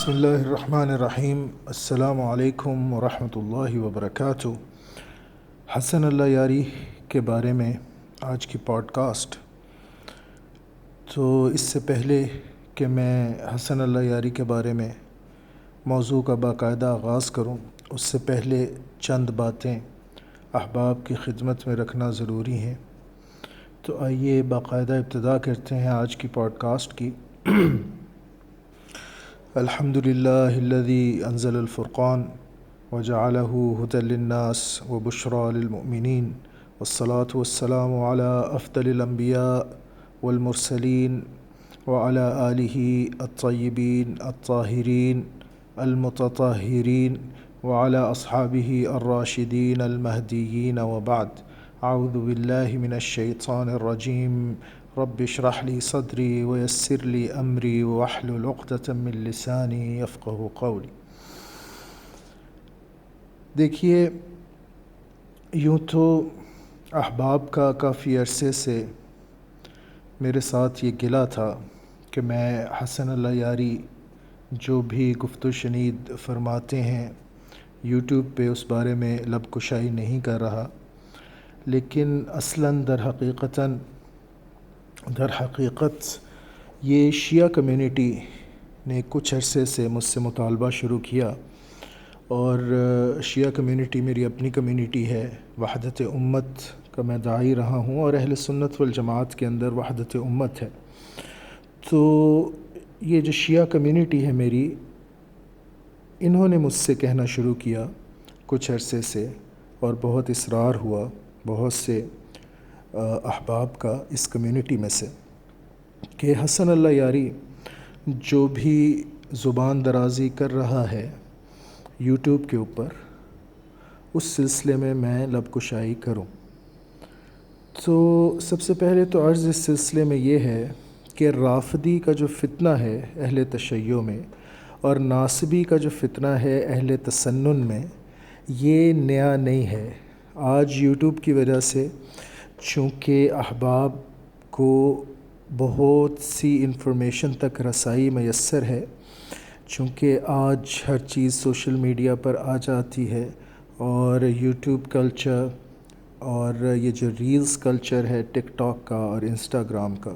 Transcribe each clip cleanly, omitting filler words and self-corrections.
بسم اللہ الرحمن الرحیم۔ السلام علیکم ورحمۃ اللہ وبرکاتہ۔ حسن اللہ یاری کے بارے میں آج کی پوڈ کاسٹ۔ تو اس سے پہلے کہ میں حسن اللہ یاری کے بارے میں موضوع کا باقاعدہ آغاز کروں، اس سے پہلے چند باتیں احباب کی خدمت میں رکھنا ضروری ہیں۔ تو آئیے باقاعدہ ابتدا کرتے ہیں آج کی پوڈ کاسٹ کی۔ الحمد للہ الذی انزل الفرقان وجعلہ ھدی للناس وبشریٰ للمؤمنین، والصلاة والسلام علی افضل الانبیاء والمرسلین وعلی آلہ الطیبین الطاہرین المتطہرین وعلی اصحابہ الراشدین المہدیین، وبعد۔ اعوذ باللہ من الشیطان الرجیم۔ رب اشرح لی صدری ویسر لی امری واحلل عقدۃ من لسانی یفقہوا قولی۔ دیکھیے، یوں تو احباب کا کافی عرصے سے میرے ساتھ یہ گلہ تھا کہ میں حسن اللہ یاری جو بھی گفت و شنید فرماتے ہیں یوٹیوب پہ اس بارے میں لب کشائی نہیں کر رہا، لیکن اصلاً در حقیقت یہ شیعہ کمیونٹی نے کچھ عرصے سے مجھ سے مطالبہ شروع کیا، اور شیعہ کمیونٹی میری اپنی کمیونٹی ہے، وحدت امت کا میں داعی رہا ہوں، اور اہل سنت والجماعت کے اندر وحدت امت ہے۔ تو یہ جو شیعہ کمیونٹی ہے میری، انہوں نے مجھ سے کہنا شروع کیا کچھ عرصے سے، اور بہت اصرار ہوا بہت سے احباب کا اس کمیونٹی میں سے کہ حسن اللہ یاری جو بھی زبان درازی کر رہا ہے یوٹیوب کے اوپر، اس سلسلے میں لب کشائی کروں۔ تو سب سے پہلے تو عرض اس سلسلے میں یہ ہے کہ رافضی کا جو فتنہ ہے اہل تشیع میں، اور ناصبی کا جو فتنہ ہے اہل تسنن میں، یہ نیا نہیں ہے۔ آج یوٹیوب کی وجہ سے چونکہ احباب کو بہت سی انفارمیشن تک رسائی میسر ہے، چونکہ آج ہر چیز سوشل میڈیا پر آ جاتی ہے، اور یوٹیوب کلچر اور یہ جو ریلز کلچر ہے ٹک ٹاک کا اور انسٹاگرام کا،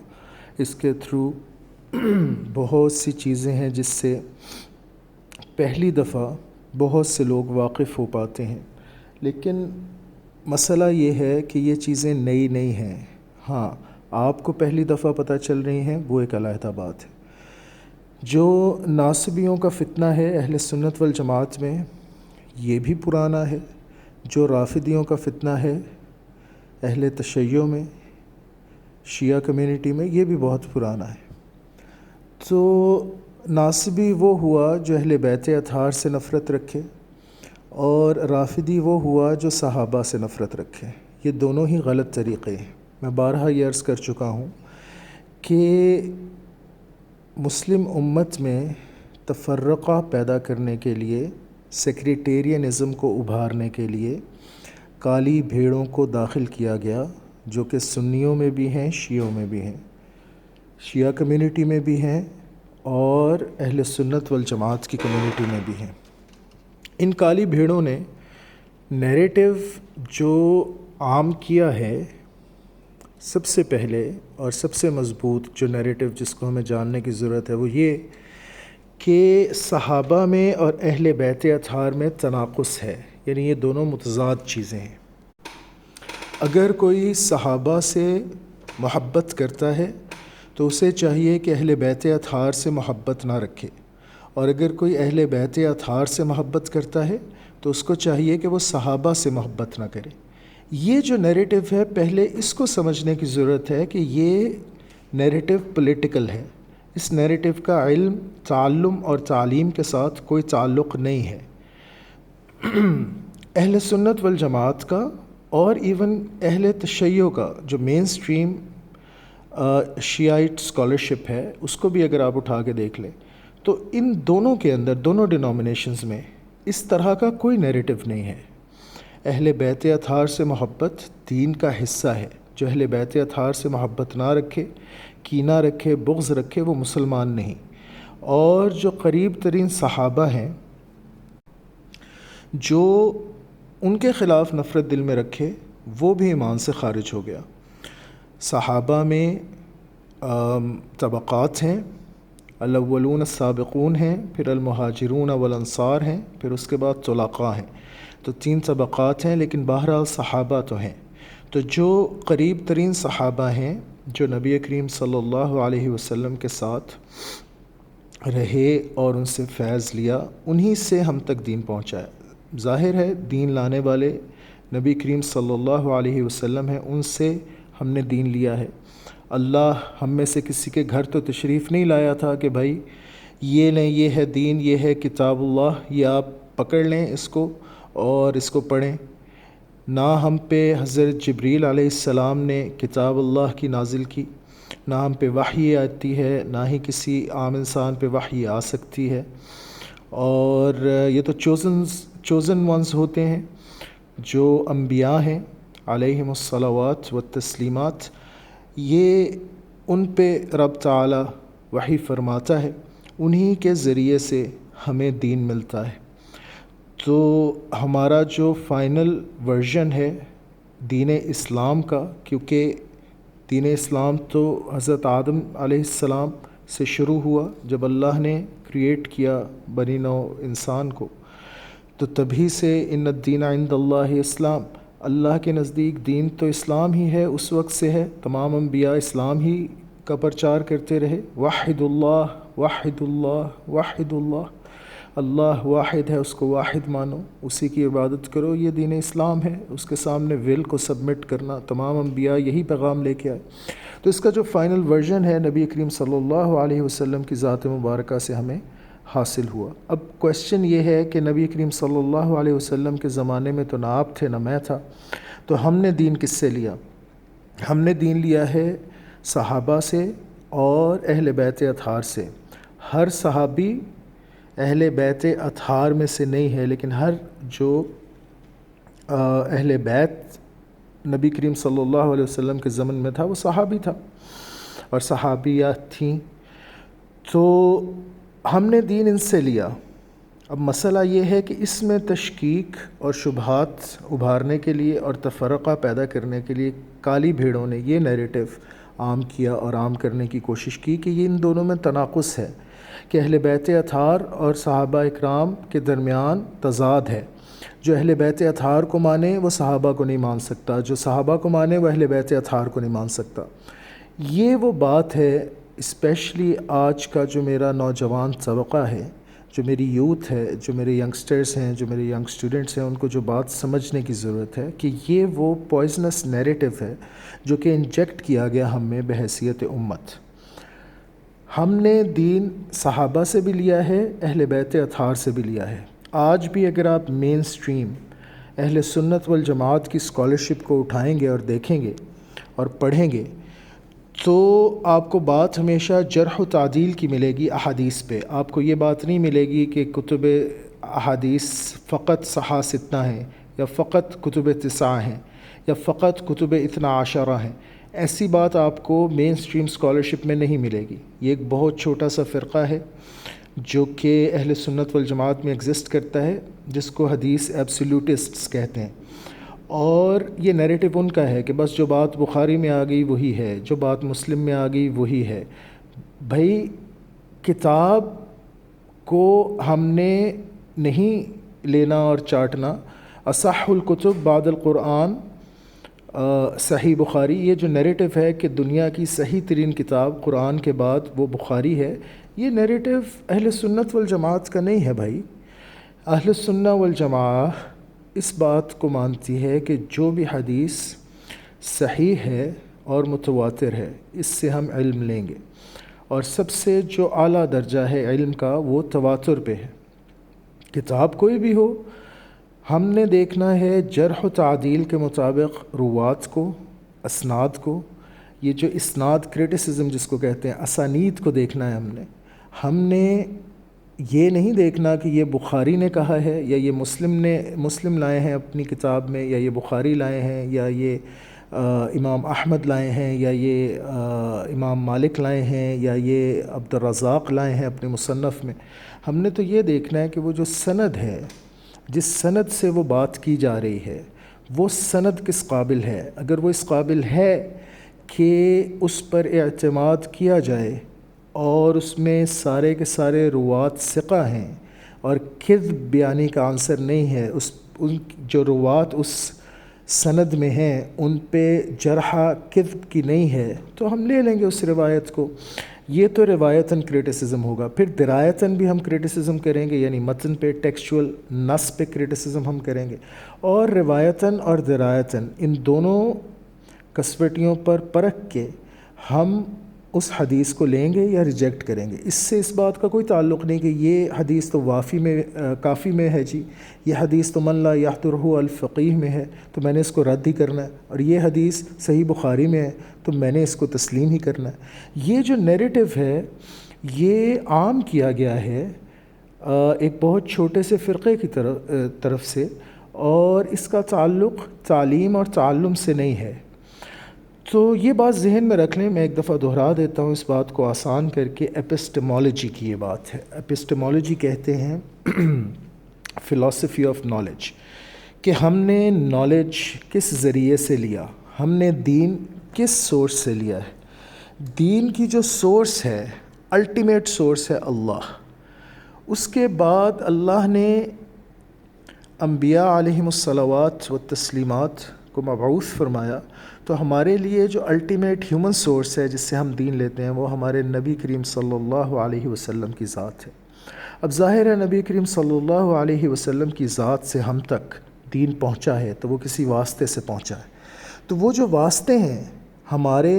اس کے تھرو بہت سی چیزیں ہیں جس سے پہلی دفعہ بہت سے لوگ واقف ہو پاتے ہیں۔ لیکن مسئلہ یہ ہے کہ یہ چیزیں نئی نہیں ہیں۔ ہاں، آپ کو پہلی دفعہ پتہ چل رہی ہیں، وہ ایک علیحدہ بات ہے۔ جو ناصبیوں کا فتنہ ہے اہل سنت والجماعت میں، یہ بھی پرانا ہے۔ جو رافضیوں کا فتنہ ہے اہل تشیع میں، شیعہ کمیونٹی میں، یہ بھی بہت پرانا ہے۔ تو ناصبی وہ ہوا جو اہل بیت اطہار سے نفرت رکھے، اور رافضی وہ ہوا جو صحابہ سے نفرت رکھے۔ یہ دونوں ہی غلط طریقے ہیں۔ میں بارہا یہ عرض کر چکا ہوں کہ مسلم امت میں تفرقہ پیدا کرنے کے لیے، سیکریٹیرینزم کو ابھارنے کے لیے کالی بھیڑوں کو داخل کیا گیا، جو کہ سنیوں میں بھی ہیں، شیعوں میں بھی ہیں، شیعہ کمیونٹی میں بھی ہیں، اور اہل سنت والجماعت کی کمیونٹی میں بھی ہیں۔ ان کالی بھیڑوں نے نیریٹو جو عام کیا ہے، سب سے پہلے اور سب سے مضبوط جو نیریٹو جس کو ہمیں جاننے کی ضرورت ہے، وہ یہ کہ صحابہ میں اور اہل بیت اطہار میں تناقض ہے، یعنی یہ دونوں متضاد چیزیں ہیں۔ اگر کوئی صحابہ سے محبت کرتا ہے تو اسے چاہیے کہ اہل بیت اطہار سے محبت نہ رکھے، اور اگر کوئی اہل بیت اطہار سے محبت کرتا ہے تو اس کو چاہیے کہ وہ صحابہ سے محبت نہ کرے۔ یہ جو نیریٹو ہے، پہلے اس کو سمجھنے کی ضرورت ہے کہ یہ نیریٹو پولیٹیکل ہے۔ اس نیریٹو کا علم، تعلم اور تعلیم کے ساتھ کوئی تعلق نہیں ہے۔ اہل سنت والجماعت کا اور ایون اہل تشیع کا جو مین سٹریم شیعائٹ اسکالرشپ ہے، اس کو بھی اگر آپ اٹھا کے دیکھ لیں تو ان دونوں کے اندر، دونوں ڈینومینیشنز میں اس طرح کا کوئی نیریٹو نہیں ہے۔ اہل بیت اطہار سے محبت دین کا حصہ ہے۔ جو اہل بیت اطہار سے محبت نہ رکھے، کینہ رکھے، بغض رکھے، وہ مسلمان نہیں۔ اور جو قریب ترین صحابہ ہیں جو ان کے خلاف نفرت دل میں رکھے وہ بھی ایمان سے خارج ہو گیا۔ صحابہ میں طبقات ہیں، الاولون السابقون ہیں، پھر المہاجرون والانصار ہیں، پھر اس کے بعد طلقاء ہیں۔ تو 3 طبقات ہیں، لیکن بہرحال صحابہ تو ہیں۔ تو جو قریب ترین صحابہ ہیں جو نبی کریم صلی اللہ علیہ وسلم کے ساتھ رہے اور ان سے فیض لیا، انہی سے ہم تک دین پہنچا ہے۔ ظاہر ہے دین لانے والے نبی کریم صلی اللہ علیہ وسلم ہیں، ان سے ہم نے دین لیا ہے۔ اللہ ہم میں سے کسی کے گھر تو تشریف نہیں لایا تھا کہ بھائی یہ لیں، یہ ہے دین، یہ ہے کتاب اللہ، یہ آپ پکڑ لیں اس کو اور اس کو پڑھیں۔ نہ ہم پہ حضرت جبریل علیہ السلام نے کتاب اللہ کی نازل کی، نہ ہم پہ وحی آتی ہے، نہ ہی کسی عام انسان پہ وحی آ سکتی ہے۔ اور یہ تو چوزن ونز ہوتے ہیں جو انبیاء ہیں علیہم الصلوات والتسلیمات، یہ ان پہ رب تعالی وحی فرماتا ہے، انہی کے ذریعے سے ہمیں دین ملتا ہے۔ تو ہمارا جو فائنل ورژن ہے دین اسلام کا، کیونکہ دین اسلام تو حضرت آدم علیہ السلام سے شروع ہوا جب اللہ نے کریٹ کیا بنی نوع انسان کو، تو تبھی سے ان الدین عند اللہ اسلام، اللہ کے نزدیک دین تو اسلام ہی ہے، اس وقت سے ہے۔ تمام انبیاء اسلام ہی کا پرچار کرتے رہے، وحد اللہ وحد اللہ وحد اللہ، اللہ واحد ہے، اس کو واحد مانو، اسی کی عبادت کرو، یہ دین اسلام ہے۔ اس کے سامنے ول کو سبمٹ کرنا، تمام انبیاء یہی پیغام لے کے آئے۔ تو اس کا جو فائنل ورژن ہے نبی کریم صلی اللہ علیہ وسلم کی ذات مبارکہ سے ہمیں حاصل ہوا۔ اب کویسچن یہ ہے کہ نبی کریم صلی اللہ علیہ وسلم کے زمانے میں تو نہ آپ تھے نہ میں تھا، تو ہم نے دین کس سے لیا؟ ہم نے دین لیا ہے صحابہ سے اور اہل بیت اطہار سے۔ ہر صحابی اہل بیت اطہار میں سے نہیں ہے، لیکن ہر جو اہل بیت نبی کریم صلی اللہ علیہ وسلم کے زمن میں تھا وہ صحابی تھا اور صحابیات تھیں، تو ہم نے دین ان سے لیا۔ اب مسئلہ یہ ہے کہ اس میں تشکیک اور شبہات ابھارنے کے لیے اور تفرقہ پیدا کرنے کے لیے کالی بھیڑوں نے یہ نیریٹو عام کیا اور عام کرنے کی کوشش کی کہ یہ ان دونوں میں تناقض ہے، کہ اہل بیت اطہار اور صحابہ اکرام کے درمیان تضاد ہے۔ جو اہل بیت اطہار کو مانے وہ صحابہ کو نہیں مان سکتا، جو صحابہ کو مانے وہ اہل بیت اطہار کو نہیں مان سکتا۔ یہ وہ بات ہے، اسپیشلی آج کا جو میرا نوجوان طبقہ ہے، جو میری یوتھ ہے، جو میرے ینگسٹرز ہیں، جو میرے ینگ اسٹوڈنٹس ہیں، ان کو جو بات سمجھنے کی ضرورت ہے کہ یہ وہ پوائزنس نیریٹو ہے جو کہ انجیکٹ کیا گیا ہم میں بحیثیت امت۔ ہم نے دین صحابہ سے بھی لیا ہے، اہل بیت اطہار سے بھی لیا ہے۔ آج بھی اگر آپ مین سٹریم اہل سنت والجماعت کی اسکالرشپ کو اٹھائیں گے اور دیکھیں گے اور پڑھیں گے تو آپ کو بات ہمیشہ جرح و تعدیل کی ملے گی احادیث پہ۔ آپ کو یہ بات نہیں ملے گی کہ کتب احادیث فقط صحاح ستہ ہیں یا فقط کتب تسعہ ہیں یا فقط کتب اثنا عشرہ ہیں۔ ایسی بات آپ کو مین سٹریم اسکالرشپ میں نہیں ملے گی۔ یہ ایک بہت چھوٹا سا فرقہ ہے جو کہ اہل سنت والجماعت میں ایگزسٹ کرتا ہے، جس کو حدیث ایبسلیوٹسٹس کہتے ہیں، اور یہ نیریٹو ان کا ہے کہ بس جو بات بخاری میں آ گئی وہی ہے، جو بات مسلم میں آ گئی وہی ہے۔ بھائی کتاب کو ہم نے نہیں لینا اور چاٹنا۔ اصح الکتب بعد القرآن صحیح بخاری، یہ جو نیریٹو ہے کہ دنیا کی صحیح ترین کتاب قرآن کے بعد وہ بخاری ہے، یہ نیریٹو اہل سنت والجماعت کا نہیں ہے بھائی۔ اہل سنت والجماعت اس بات کو مانتی ہے کہ جو بھی حدیث صحیح ہے اور متواتر ہے اس سے ہم علم لیں گے، اور سب سے جو اعلیٰ درجہ ہے علم کا وہ تواتر پہ ہے۔ کتاب کوئی بھی ہو، ہم نے دیکھنا ہے جرح و تعدیل کے مطابق روات کو، اسناد کو، یہ جو اسناد کرٹیسزم جس کو کہتے ہیں، اسانید کو دیکھنا ہے ہم نے یہ نہیں دیکھنا کہ یہ بخاری نے کہا ہے یا یہ مسلم لائے ہیں اپنی کتاب میں، یا یہ بخاری لائے ہیں، یا یہ امام احمد لائے ہیں یا یہ امام مالک لائے ہیں یا یہ عبدالرزاق لائے ہیں اپنے مصنف میں. ہم نے تو یہ دیکھنا ہے کہ وہ جو سند ہے، جس سند سے وہ بات کی جا رہی ہے، وہ سند کس قابل ہے. اگر وہ اس قابل ہے کہ اس پر اعتماد کیا جائے اور اس میں سارے کے سارے روات ثقہ ہیں اور کذب بیانی کا عنصر نہیں ہے، ان جو روات اس سند میں ہیں ان پہ جرح کذب کی نہیں ہے، تو ہم لے لیں گے اس روایت کو. یہ تو روایتاً کریٹیسزم ہوگا. پھر درایتاً بھی ہم کریٹیسزم کریں گے، یعنی متن پہ ٹیکسچول نص پہ کریٹیسزم ہم کریں گے. اور روایتاً اور درایتاً ان دونوں کسوٹیوں پر پرکھ کے ہم اس حدیث کو لیں گے یا ریجیکٹ کریں گے. اس سے اس بات کا کوئی تعلق نہیں کہ یہ حدیث تو کافی میں ہے جی، یہ حدیث تو من لا یحضرہ الفقیہ میں ہے تو میں نے اس کو رد ہی کرنا ہے، اور یہ حدیث صحیح بخاری میں ہے تو میں نے اس کو تسلیم ہی کرنا ہے. یہ جو نیریٹو ہے یہ عام کیا گیا ہے ایک بہت چھوٹے سے فرقے کی طرف سے، اور اس کا تعلق تعلیم اور تعلم سے نہیں ہے. تو یہ بات ذہن میں رکھ لیں. میں ایک دفعہ دہرا دیتا ہوں اس بات کو آسان کر کے. ایپسٹمالوجی کی یہ بات ہے. ایپسٹمالوجی کہتے ہیں فلاسفی آف نالج، کہ ہم نے نالج کس ذریعے سے لیا، ہم نے دین کس سورس سے لیا ہے. دین کی جو سورس ہے، الٹیمیٹ سورس ہے اللہ. اس کے بعد اللہ نے انبیاء علیہم الصلوات و تسلیمات کو مبعوث فرمایا. تو ہمارے لیے جو الٹیمیٹ ہیومن سورس ہے جس سے ہم دین لیتے ہیں وہ ہمارے نبی کریم صلی اللہ علیہ وسلم کی ذات ہے. اب ظاہر ہے نبی کریم صلی اللہ علیہ وسلم کی ذات سے ہم تک دین پہنچا ہے تو وہ کسی واسطے سے پہنچا ہے. تو وہ جو واسطے ہیں ہمارے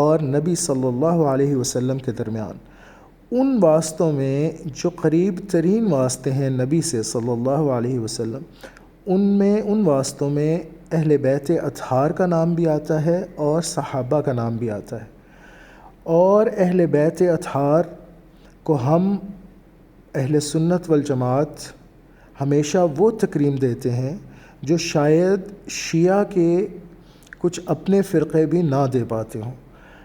اور نبی صلی اللہ علیہ وسلم کے درمیان، ان واسطوں میں جو قریب ترین واسطے ہیں نبی سے صلی اللہ علیہ وسلم، ان واسطوں میں اہل بیت اطہار کا نام بھی آتا ہے اور صحابہ کا نام بھی آتا ہے. اور اہل بیت اطہار کو ہم اہل سنت والجماعت ہمیشہ وہ تکریم دیتے ہیں جو شاید شیعہ کے کچھ اپنے فرقے بھی نہ دے پاتے ہوں.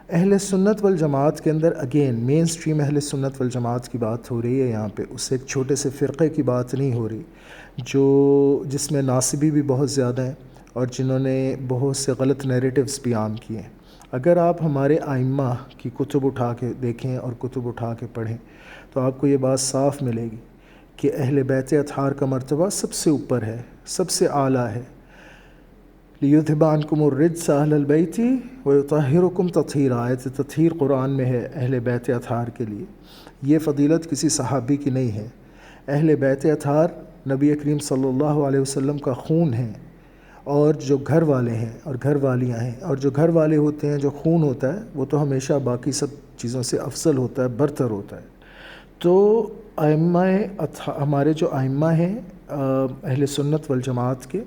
اہل سنت والجماعت کے اندر اگین مین سٹریم اہل سنت والجماعت کی بات ہو رہی ہے یہاں پہ، اس سے ایک چھوٹے سے فرقے کی بات نہیں ہو رہی جس میں ناصبی بھی بہت زیادہ ہیں اور جنہوں نے بہت سے غلط نیریٹیوز بھی عام کیے ہیں. اگر آپ ہمارے ائمہ کی کتب اٹھا کے دیکھیں اور کتب اٹھا کے پڑھیں تو آپ کو یہ بات صاف ملے گی کہ اہل بیت اطہار کا مرتبہ سب سے اوپر ہے، سب سے اعلیٰ ہے. لِيُذْهِبَ عَنْكُمُ الرِّجْسَ أَهْلَ الْبَيْتِ وَيُطَهِّرُكُمْ تَطْهِيرًا. آیت تطہیر قرآن میں ہے اہل بیت اطہار کے لیے. یہ فضیلت کسی صحابی کی نہیں ہے. اہل بیت اطہار نبی کریم صلی اللہ علیہ وسلم کا خون ہے، اور جو گھر والے ہیں اور گھر والیاں ہیں، اور جو گھر والے ہوتے ہیں جو خون ہوتا ہے وہ تو ہمیشہ باقی سب چیزوں سے افضل ہوتا ہے، برتر ہوتا ہے. تو ہمارے جو ائمہ ہیں اہل سنت والجماعت کے،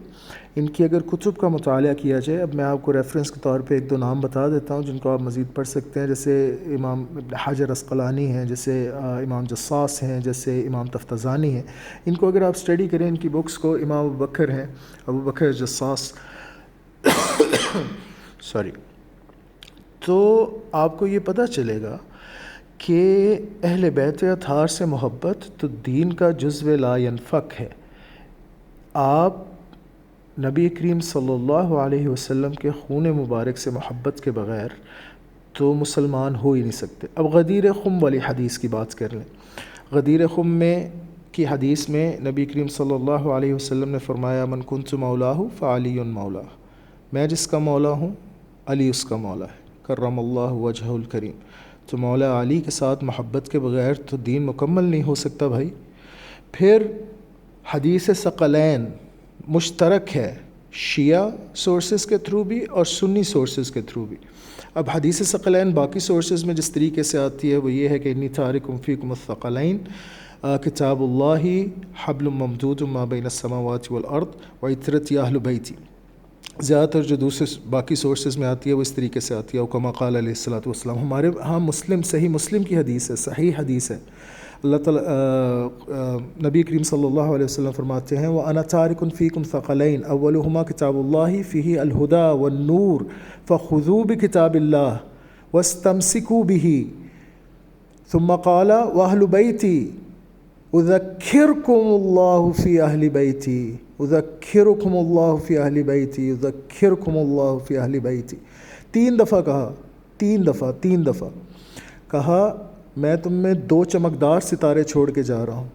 ان کی اگر کتب کا مطالعہ کیا جائے، اب میں آپ کو ریفرنس کے طور پہ ایک دو نام بتا دیتا ہوں جن کو آپ مزید پڑھ سکتے ہیں، جیسے امام ابن حجر عسقلانی ہیں، جیسے امام جصاص ہیں، جیسے امام تفتزانی ہیں. ان کو اگر آپ اسٹڈی کریں، ان کی بکس کو، امام ابوبکر ہیں، ابوبکر جصاص تو آپ کو یہ پتہ چلے گا کہ اہل بیت اطہار سے محبت تو دین کا جزو لا ینفک ہے. آپ نبی کریم صلی اللہ علیہ وسلم کے خون مبارک سے محبت کے بغیر تو مسلمان ہو ہی نہیں سکتے. اب غدیر خم والی حدیث کی بات کر لیں. غدیر خم میں کی حدیث میں نبی کریم صلی اللہ علیہ وسلم نے فرمایا من کنت مولاہ فعلی مولا، میں جس کا مولا ہوں علی اس کا مولا ہے، کرم اللہ وجہہ الکریم. تو مولا علی کے ساتھ محبت کے بغیر تو دین مکمل نہیں ہو سکتا بھائی. پھر حدیث ثقلین مشترک ہے شیعہ سورسز کے تھرو بھی اور سنی سورسز کے تھرو بھی. اب حدیث ثقلین باقی سورسز میں جس طریقے سے آتی ہے وہ یہ ہے کہ انی تارکم فیکم الثقلین کتاب اللہ حبل ممدود ما بین السماوات والارض وعترتی اہل بیتی. زیادہ تر جو دوسرے باقی سورسز میں آتی ہے وہ اس طریقے سے آتی ہے، کما قال علیہ الصلوۃ والسلام. ہمارے ہاں مسلم، صحیح مسلم کی حدیث ہے، صحیح حدیث ہے. اللہ تعالیٰ نبی کریم صلی اللہ علیہ وسلم فرماتے ہیں وَأَنَا تَارِكٌ فِيكُمْ ثَقَلَيْنِ أَوَّلُهُمَا كِتَابُ اللَّهِ فِيهِ الْهُدَى وَالنُّورُ فَخُذُوا بِكِتَابِ اللَّهِ وَاسْتَمْسِكُوا بِهِ ثُمَّ قَالَ وَأَهْلُ بَيْتِي أُذَكِّرُكُمُ اللَّهُ فِي أَهْلِ بَيْتِي أُذَكِّرُكُمُ اللَّهُ فِي أَهْلِ بَيْتِي أُذَكِّرُكُمُ اللَّهُ فِي أَهْلِ بَيْتِي 3 دفعہ کہا، 3 دفعہ کہا میں تم میں 2 چمکدار ستارے چھوڑ کے جا رہا ہوں،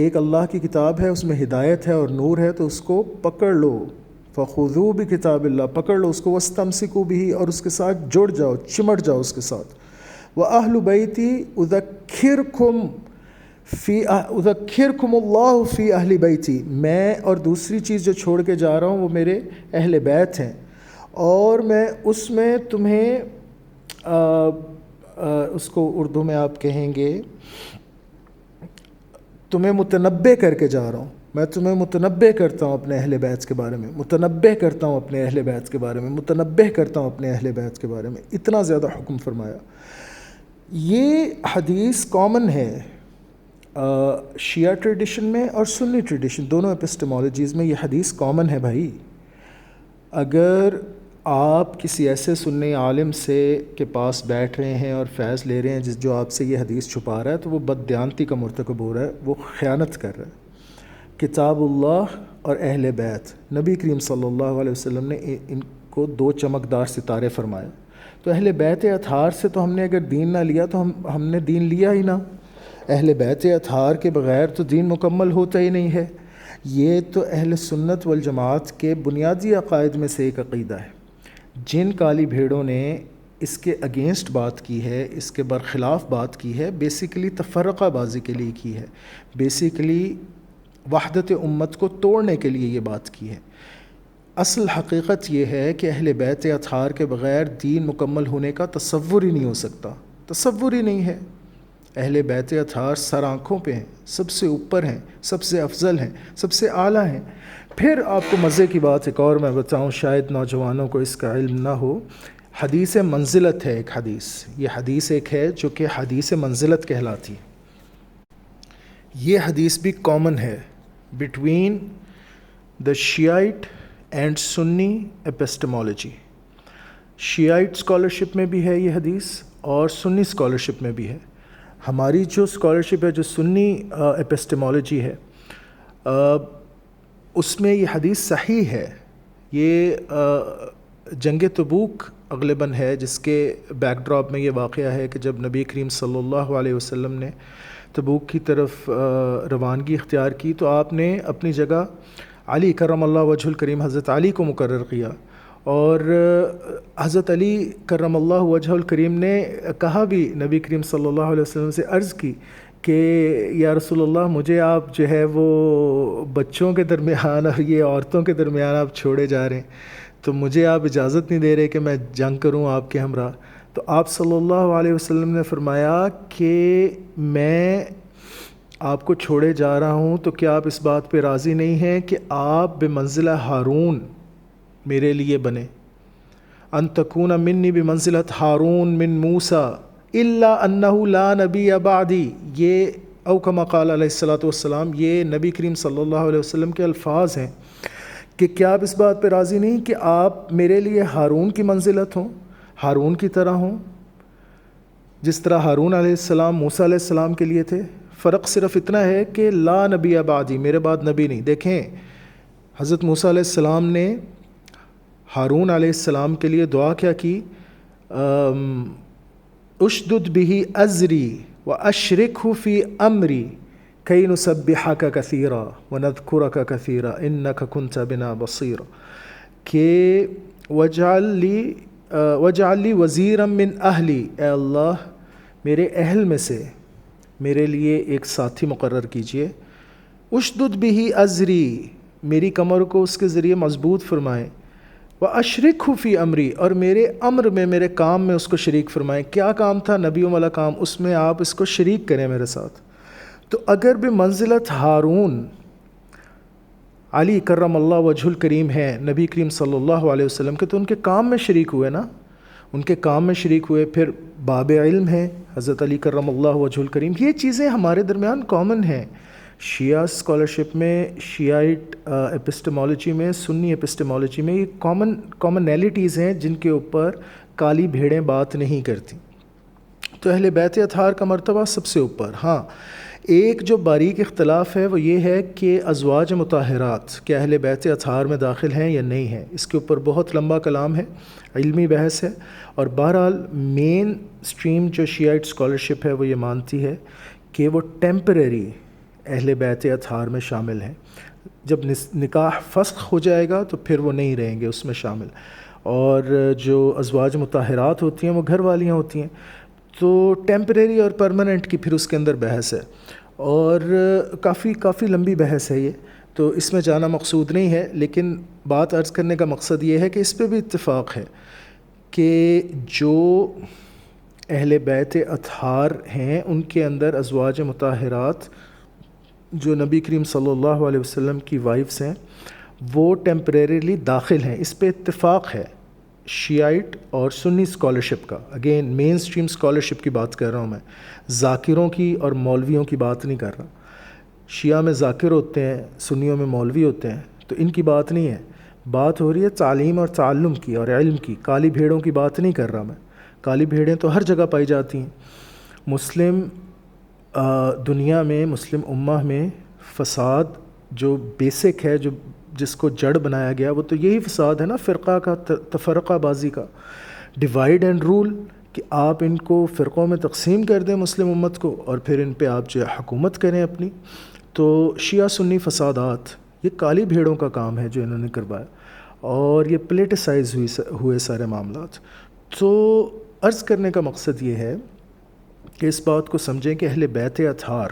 ایک اللہ کی کتاب ہے، اس میں ہدایت ہے اور نور ہے، تو اس کو پکڑ لو، فخذوا بکتاب اللہ، پکڑ لو اس کو، واستمسکوا بہ، اور اس کے ساتھ جڑ جاؤ، چمٹ جاؤ اس کے ساتھ، وَأَهْلُ بَيْتِي اذکرکم اللہ فی اہل بیتی، میں اور دوسری چیز جو چھوڑ کے جا رہا ہوں وہ میرے اہل بیت ہیں، اور میں اس میں تمہیں اس کو اردو میں آپ کہیں گے تمہیں متنبع کر کے جا رہا ہوں، میں تمہیں متنبع کرتا ہوں اپنے اہل بیت کے بارے میں، متنبع کرتا ہوں اپنے اہل بیت کے بارے میں، متنبع کرتا ہوں اپنے اہل بیت کے بارے میں، اتنا زیادہ حکم فرمایا۔ یہ حدیث کامن ہے شیعہ ٹریڈیشن میں اور سنی ٹریڈیشن، دونوں ایپسٹمالوجیز میں یہ حدیث کامن ہے بھائی۔ اگر آپ کسی ایسے سنی عالم سے کے پاس بیٹھ رہے ہیں اور فیض لے رہے ہیں جو آپ سے یہ حدیث چھپا رہا ہے، تو وہ بددیانتی کا مرتکب ہو رہا ہے، وہ خیانت کر رہا ہے۔ کتاب اللہ اور اہل بیت، نبی کریم صلی اللہ علیہ وسلم نے ان کو 2 چمکدار ستارے فرمائے، تو اہل بیت اطہار سے تو ہم نے اگر دین نہ لیا تو ہم نے دین لیا ہی نہ، اہل بیت اطہار کے بغیر تو دین مکمل ہوتا ہی نہیں ہے۔ یہ تو اہل سنت والجماعت کے بنیادی عقائد میں سے ایک عقیدہ ہے۔ جن کالی بھیڑوں نے اس کے اگینسٹ بات کی ہے، اس کے برخلاف بات کی ہے، بیسیکلی تفرقہ بازی کے لیے کی ہے، بیسیکلی وحدت امت کو توڑنے کے لیے یہ بات کی ہے۔ اصل حقیقت یہ ہے کہ اہل بیت اطہار کے بغیر دین مکمل ہونے کا تصور ہی نہیں ہو سکتا، تصور ہی نہیں ہے۔ اہل بیت اطہار سر آنکھوں پہ ہیں، سب سے اوپر ہیں، سب سے افضل ہیں، سب سے اعلیٰ ہیں۔ پھر آپ کو مزے کی بات ایک اور میں بتاؤں، شاید نوجوانوں کو اس کا علم نہ ہو، حدیث منزلت ہے ایک حدیث، یہ حدیث ایک ہے جو کہ حدیث منزلت کہلاتی ہے۔ یہ حدیث بھی کامن ہے between the Shiite and Sunni epistemology. Shiite scholarship میں بھی ہے یہ حدیث اور سنی اسکالرشپ میں بھی ہے۔ ہماری جو اسکالرشپ ہے، جو سنی ایپسٹمالوجی ہے، اس میں یہ حدیث صحیح ہے۔ یہ جنگ تبوک غالباً ہے جس کے بیک ڈراپ میں یہ واقعہ ہے کہ جب نبی کریم صلی اللہ علیہ وسلم نے تبوک کی طرف روانگی اختیار کی تو آپ نے اپنی جگہ علی کرم اللہ وجہ الکریم حضرت علی کو مقرر کیا، اور حضرت علی کرم اللہ وجہ الکریم نے کہا بھی، نبی کریم صلی اللہ علیہ وسلم سے عرض کی کہ یا رسول اللہ مجھے آپ جو ہے وہ بچوں کے درمیان اور یہ عورتوں کے درمیان آپ چھوڑے جا رہے ہیں، تو مجھے آپ اجازت نہیں دے رہے کہ میں جنگ کروں آپ کے ہمراہ۔ تو آپ صلی اللہ علیہ وسلم نے فرمایا کہ میں آپ کو چھوڑے جا رہا ہوں، تو کیا آپ اس بات پہ راضی نہیں ہیں کہ آپ بمنزلہ ہارون میرے لیے بنے، ان تکون منی بمنزلت ہارون من موسیٰ الا انہ لا نبی بعدی، یہ او کما قال علیہ الصلوۃ والسلام، یہ نبی کریم صلی اللہ علیہ وسلم کے الفاظ ہیں کہ کیا آپ اس بات پہ راضی نہیں کہ آپ میرے لیے ہارون کی منزلت ہوں، ہارون کی طرح ہوں، جس طرح ہارون علیہ السلام موسیٰ علیہ السلام کے لیے تھے۔ فرق صرف اتنا ہے کہ لا نبی بعدی، میرے بعد نبی نہیں۔ دیکھیں حضرت موسیٰ علیہ السلام نے ہارون علیہ السلام کے لیے دعا کیا کی، اشدد بہ ازری واشرکہ فی امری کی نسبحک کثیرا ونذکرک کثیرا انک کنت بنا بصیرا، کہ واجعل لی وزیرا من اہلی، اے اللہ میرے اہل میں سے میرے لیے ایک ساتھی مقرر کیجئے، اشدد بہ ازری، میری کمر کو اس کے ذریعے مضبوط فرمائیں، واشرکہ فی امری، اور میرے امر میں، میرے کام میں اس کو شریک فرمائیں۔ کیا کام تھا؟ نبیوں والا کام، اس میں آپ اس کو شریک کریں میرے ساتھ۔ تو اگر بمنزلت ہارون علی کرم اللہ وجہ الکریم ہیں نبی کریم صلی اللہ علیہ وسلم کے، تو ان کے کام میں شریک ہوئے نا، ان کے کام میں شریک ہوئے. پھر باب علم ہیں حضرت علی کرم اللہ وجہ الکریم. یہ چیزیں ہمارے درمیان کامن ہیں. شیعہ اسکالرشپ میں، شیعائٹ ایپسٹمالوجی میں، سنی ایپسٹمالوجی میں یہ کامنیلٹیز ہیں جن کے اوپر کالی بھیڑیں بات نہیں کرتی. تو اہل بیت اطہار کا مرتبہ سب سے اوپر. ہاں ایک جو باریک اختلاف ہے وہ یہ ہے کہ ازواج مطہرات کیا اہل بیت اطہار میں داخل ہیں یا نہیں ہیں. اس کے اوپر بہت لمبا کلام ہے، علمی بحث ہے. اور بہرحال مین سٹریم جو شیعائٹ اسکالرشپ ہے وہ یہ مانتی ہے کہ وہ ٹیمپریری اہل بیت اطہار میں شامل ہیں. جب نکاح فسخ ہو جائے گا تو پھر وہ نہیں رہیں گے اس میں شامل. اور جو ازواج مطہرات ہوتی ہیں وہ گھر والیاں ہوتی ہیں. تو ٹیمپریری اور پرماننٹ کی پھر اس کے اندر بحث ہے، اور کافی لمبی بحث ہے یہ. تو اس میں جانا مقصود نہیں ہے، لیکن بات عرض کرنے کا مقصد یہ ہے کہ اس پہ بھی اتفاق ہے کہ جو اہل بیت اطہار ہیں ان کے اندر ازواج مطہرات جو نبی کریم صلی اللہ علیہ وسلم کی وائفس ہیں وہ ٹیمپریریلی داخل ہیں. اس پہ اتفاق ہے شیعائٹ اور سنی اسکالرشپ کا. اگین مین سٹریم اسکالرشپ کی بات کر رہا ہوں میں، ذاکروں کی اور مولویوں کی بات نہیں کر رہا. شیعہ میں ذاکر ہوتے ہیں، سنیوں میں مولوی ہوتے ہیں، تو ان کی بات نہیں ہے. بات ہو رہی ہے تعلیم اور تعلم کی اور علم کی. کالی بھیڑوں کی بات نہیں کر رہا میں. کالی بھیڑیں تو ہر جگہ پائی جاتی ہیں. مسلم دنیا میں، مسلم امہ میں فساد جو بیسک ہے، جس کو جڑ بنایا گیا، وہ تو یہی فساد ہے نا، فرقہ کا، تفرقہ بازی کا، ڈیوائڈ اینڈ رول، کہ آپ ان کو فرقوں میں تقسیم کر دیں مسلم امت کو، اور پھر ان پہ آپ جو حکومت کریں اپنی. تو شیعہ سنی فسادات یہ کالی بھیڑوں کا کام ہے جو انہوں نے کروایا، اور یہ پولیٹیسائز ہوئے سارے معاملات. تو عرض کرنے کا مقصد یہ ہے کہ اس بات کو سمجھیں کہ اہل بیت اطہار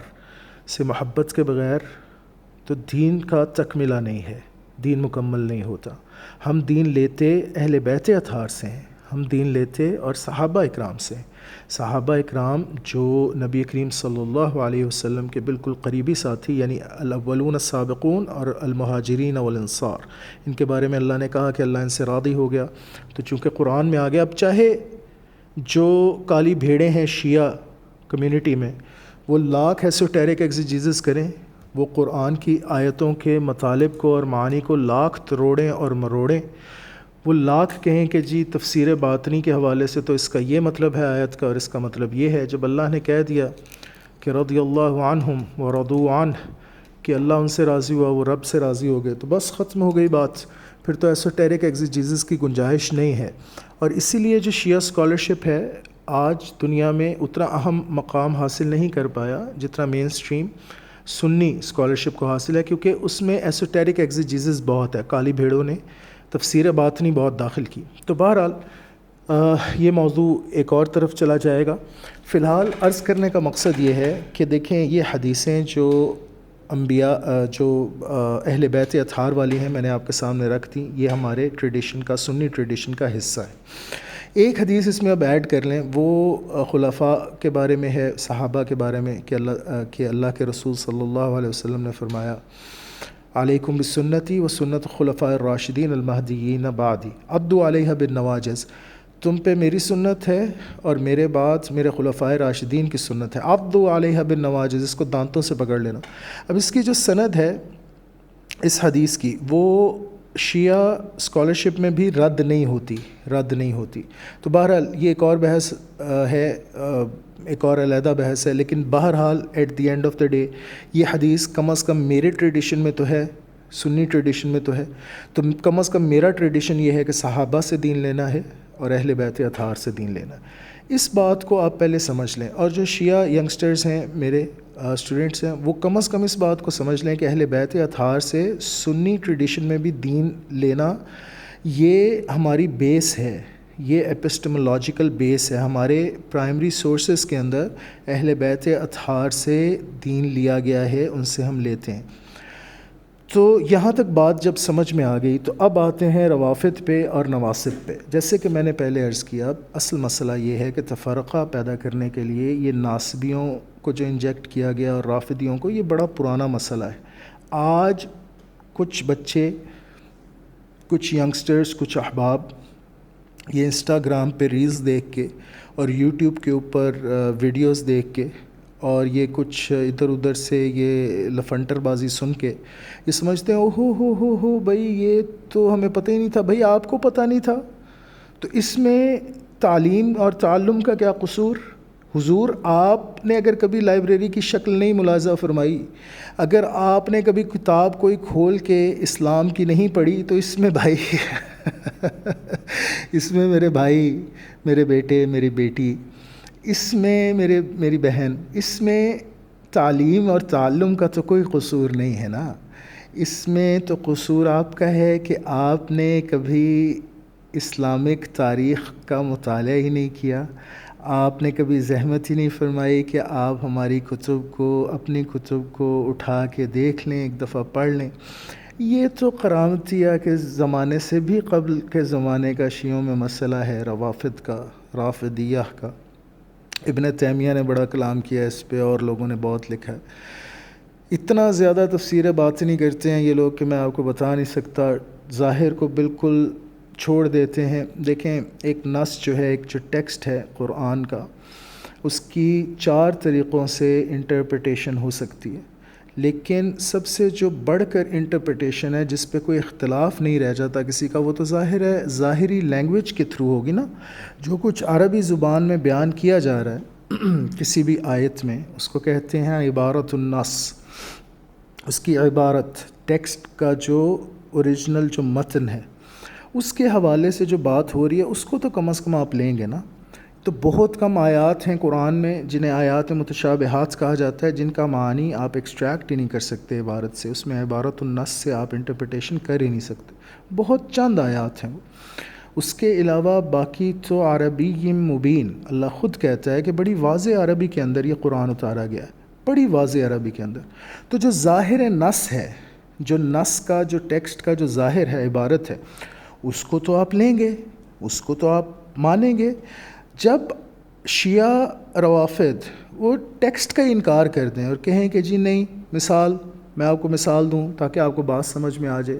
سے محبت کے بغیر تو دین کا تکملہ نہیں ہے، دین مکمل نہیں ہوتا. ہم دین لیتے اہل بیت اطہار سے ہیں، ہم دین لیتے اور صحابہ اکرام سے ہیں. صحابہ اکرام جو نبی کریم صلی اللہ علیہ وسلم کے بالکل قریبی ساتھی، یعنی الاولون السابقون اور المہاجرین والانصار، ان کے بارے میں اللہ نے کہا کہ اللہ ان سے راضی ہو گیا. تو چونکہ قرآن میں آ گیا، اب چاہے جو کالی بھیڑیں ہیں شیعہ کمیونٹی میں وہ لاکھ ایسوٹیرک ایگزیجیزس کریں، وہ قرآن کی آیتوں کے مطالب کو اور معانی کو لاکھ تروڑیں اور مروڑیں، وہ لاکھ کہیں کہ جی تفسیر باطنی کے حوالے سے تو اس کا یہ مطلب ہے آیت کا، اور اس کا مطلب یہ ہے. جب اللہ نے کہہ دیا کہ رضی اللہ عنہم ورضوا عنہ، کہ اللہ ان سے راضی ہوا، وہ رب سے راضی ہو گئے، تو بس ختم ہو گئی بات. پھر تو ایسوٹیرک ایگزیجیزس کی گنجائش نہیں ہے. اور اسی لیے جو شیعہ اسکالرشپ ہے آج دنیا میں اتنا اہم مقام حاصل نہیں کر پایا جتنا مین سٹریم سنی اسکالرشپ کو حاصل ہے، کیونکہ اس میں ایسوٹیرک ایگزیجیزس بہت ہے. کالی بھیڑوں نے تفسیر باطنی بہت داخل کی. تو بہرحال یہ موضوع ایک اور طرف چلا جائے گا. فی الحال عرض کرنے کا مقصد یہ ہے کہ دیکھیں یہ حدیثیں جو انبیاء جو اہل بیت اطہار والی ہیں میں نے آپ کے سامنے رکھ دی، یہ ہمارے ٹریڈیشن کا، سنی ٹریڈیشن کا حصہ ہے. ایک حدیث اس میں اب ایڈ کر لیں، وہ خلفاء کے بارے میں ہے، صحابہ کے بارے میں، کہ اللہ کے رسول صلی اللہ علیہ وسلم نے فرمایا علیکم بسنتی و سنت خلفاء الراشدین المہدیین بعدی عضوا علیہا بالنواجذ، تم پہ میری سنت ہے اور میرے بعد میرے خلفاء راشدین کی سنت ہے. عضوا علیہا بالنواجذ، اس کو دانتوں سے پکڑ لینا. اب اس کی جو سند ہے اس حدیث کی، وہ شیعہ اسکالرشپ میں بھی رد نہیں ہوتی. تو بہرحال یہ ایک اور بحث ہے، ایک اور علیحدہ بحث ہے. لیکن بہرحال at the end of the day یہ حدیث کم از کم میرے ٹریڈیشن میں تو ہے، سنی ٹریڈیشن میں تو ہے. تو کم از کم میرا ٹریڈیشن یہ ہے کہ صحابہ سے دین لینا ہے اور اہل بیت اطہار سے دین لینا ہے. اس بات کو آپ پہلے سمجھ لیں. اور جو شیعہ ینگسٹرز ہیں، میرے اسٹوڈنٹس ہیں، وہ کم از کم اس بات کو سمجھ لیں کہ اہل بیت اطہار سے سنی ٹریڈیشن میں بھی دین لینا یہ ہماری بیس ہے، یہ ایپسٹمولوجیکل بیس ہے. ہمارے پرائمری سورسز کے اندر اہل بیت اطہار سے دین لیا گیا ہے، ان سے ہم لیتے ہیں. تو یہاں تک بات جب سمجھ میں آ گئی تو اب آتے ہیں روافض پہ اور نواصب پہ. جیسے کہ میں نے پہلے عرض کیا، اب اصل مسئلہ یہ ہے کہ تفرقہ پیدا کرنے کے لیے یہ ناصبیوں کو جو انجیکٹ کیا گیا اور رافضیوں کو، یہ بڑا پرانا مسئلہ ہے. آج کچھ بچے، کچھ ینگسٹرز، کچھ احباب یہ انسٹاگرام پہ ریلز دیکھ کے اور یوٹیوب کے اوپر ویڈیوز دیکھ کے اور یہ کچھ ادھر ادھر سے یہ لفنٹر بازی سن کے یہ سمجھتے ہیں اوہ ہو بھائی یہ تو ہمیں پتہ ہی نہیں تھا. بھائی آپ کو پتہ نہیں تھا تو اس میں تعلیم اور تعلم کا کیا قصور؟ حضور آپ نے اگر کبھی لائبریری کی شکل نہیں ملاحظہ فرمائی، اگر آپ نے کبھی کتاب کوئی کھول کے اسلام کی نہیں پڑھی تو اس میں بھائی اس میں میرے بھائی، میرے بیٹے، میری بیٹی، اس میں میری بہن، اس میں تعلیم اور تعلم کا تو کوئی قصور نہیں ہے نا. اس میں تو قصور آپ کا ہے کہ آپ نے کبھی اسلامک تاریخ کا مطالعہ ہی نہیں کیا، آپ نے کبھی زحمت ہی نہیں فرمائی کہ آپ ہماری کتب کو، اپنی کتب کو اٹھا کے دیکھ لیں، ایک دفعہ پڑھ لیں. یہ تو کرامتیہ کے زمانے سے بھی قبل کے زمانے کا شیعوں میں مسئلہ ہے، روافد کا، رافضیہ کا. ابن تیمیہ نے بڑا کلام کیا اس پہ اور لوگوں نے بہت لکھا ہے. اتنا زیادہ تفسیر باطنی کرتے ہیں یہ لوگ کہ میں آپ کو بتا نہیں سکتا، ظاہر کو بالکل چھوڑ دیتے ہیں. دیکھیں ایک نص جو ہے، ایک جو ٹیکسٹ ہے قرآن کا، اس کی 4 طریقوں سے انٹرپریٹیشن ہو سکتی ہے، لیکن سب سے جو بڑھ کر انٹرپریٹیشن ہے جس پہ کوئی اختلاف نہیں رہ جاتا کسی کا، وہ تو ظاہر ہے ظاہری لینگویج کے تھرو ہوگی نا. جو کچھ عربی زبان میں بیان کیا جا رہا ہے کسی بھی آیت میں، اس کو کہتے ہیں عبارت النص. اس کی عبارت، ٹیکسٹ کا جو اوریجنل جو متن ہے اس کے حوالے سے جو بات ہو رہی ہے اس کو تو کم از کم آپ لیں گے نا. تو بہت کم آیات ہیں قرآن میں جنہیں آیات متشابہات کہا جاتا ہے، جن کا معنی آپ ایکسٹریکٹ ہی نہیں کر سکتے عبارت سے. اس میں عبارت النص سے آپ انٹرپریٹیشن کر ہی نہیں سکتے. بہت چند آیات ہیں. اس کے علاوہ باقی تو عربی مبین، اللہ خود کہتا ہے کہ بڑی واضح عربی کے اندر یہ قرآن اتارا گیا ہے، بڑی واضح عربی کے اندر. تو جو ظاہر نص ہے، جو نص کا، جو ٹیکسٹ کا جو ظاہر ہے، عبارت ہے، اس کو تو آپ لیں گے، اس کو تو آپ مانیں گے. جب شیعہ روافد وہ ٹیکسٹ کا انکار کر دیں اور کہیں کہ جی نہیں، مثال میں آپ کو مثال دوں تاکہ آپ کو بات سمجھ میں آ جائے.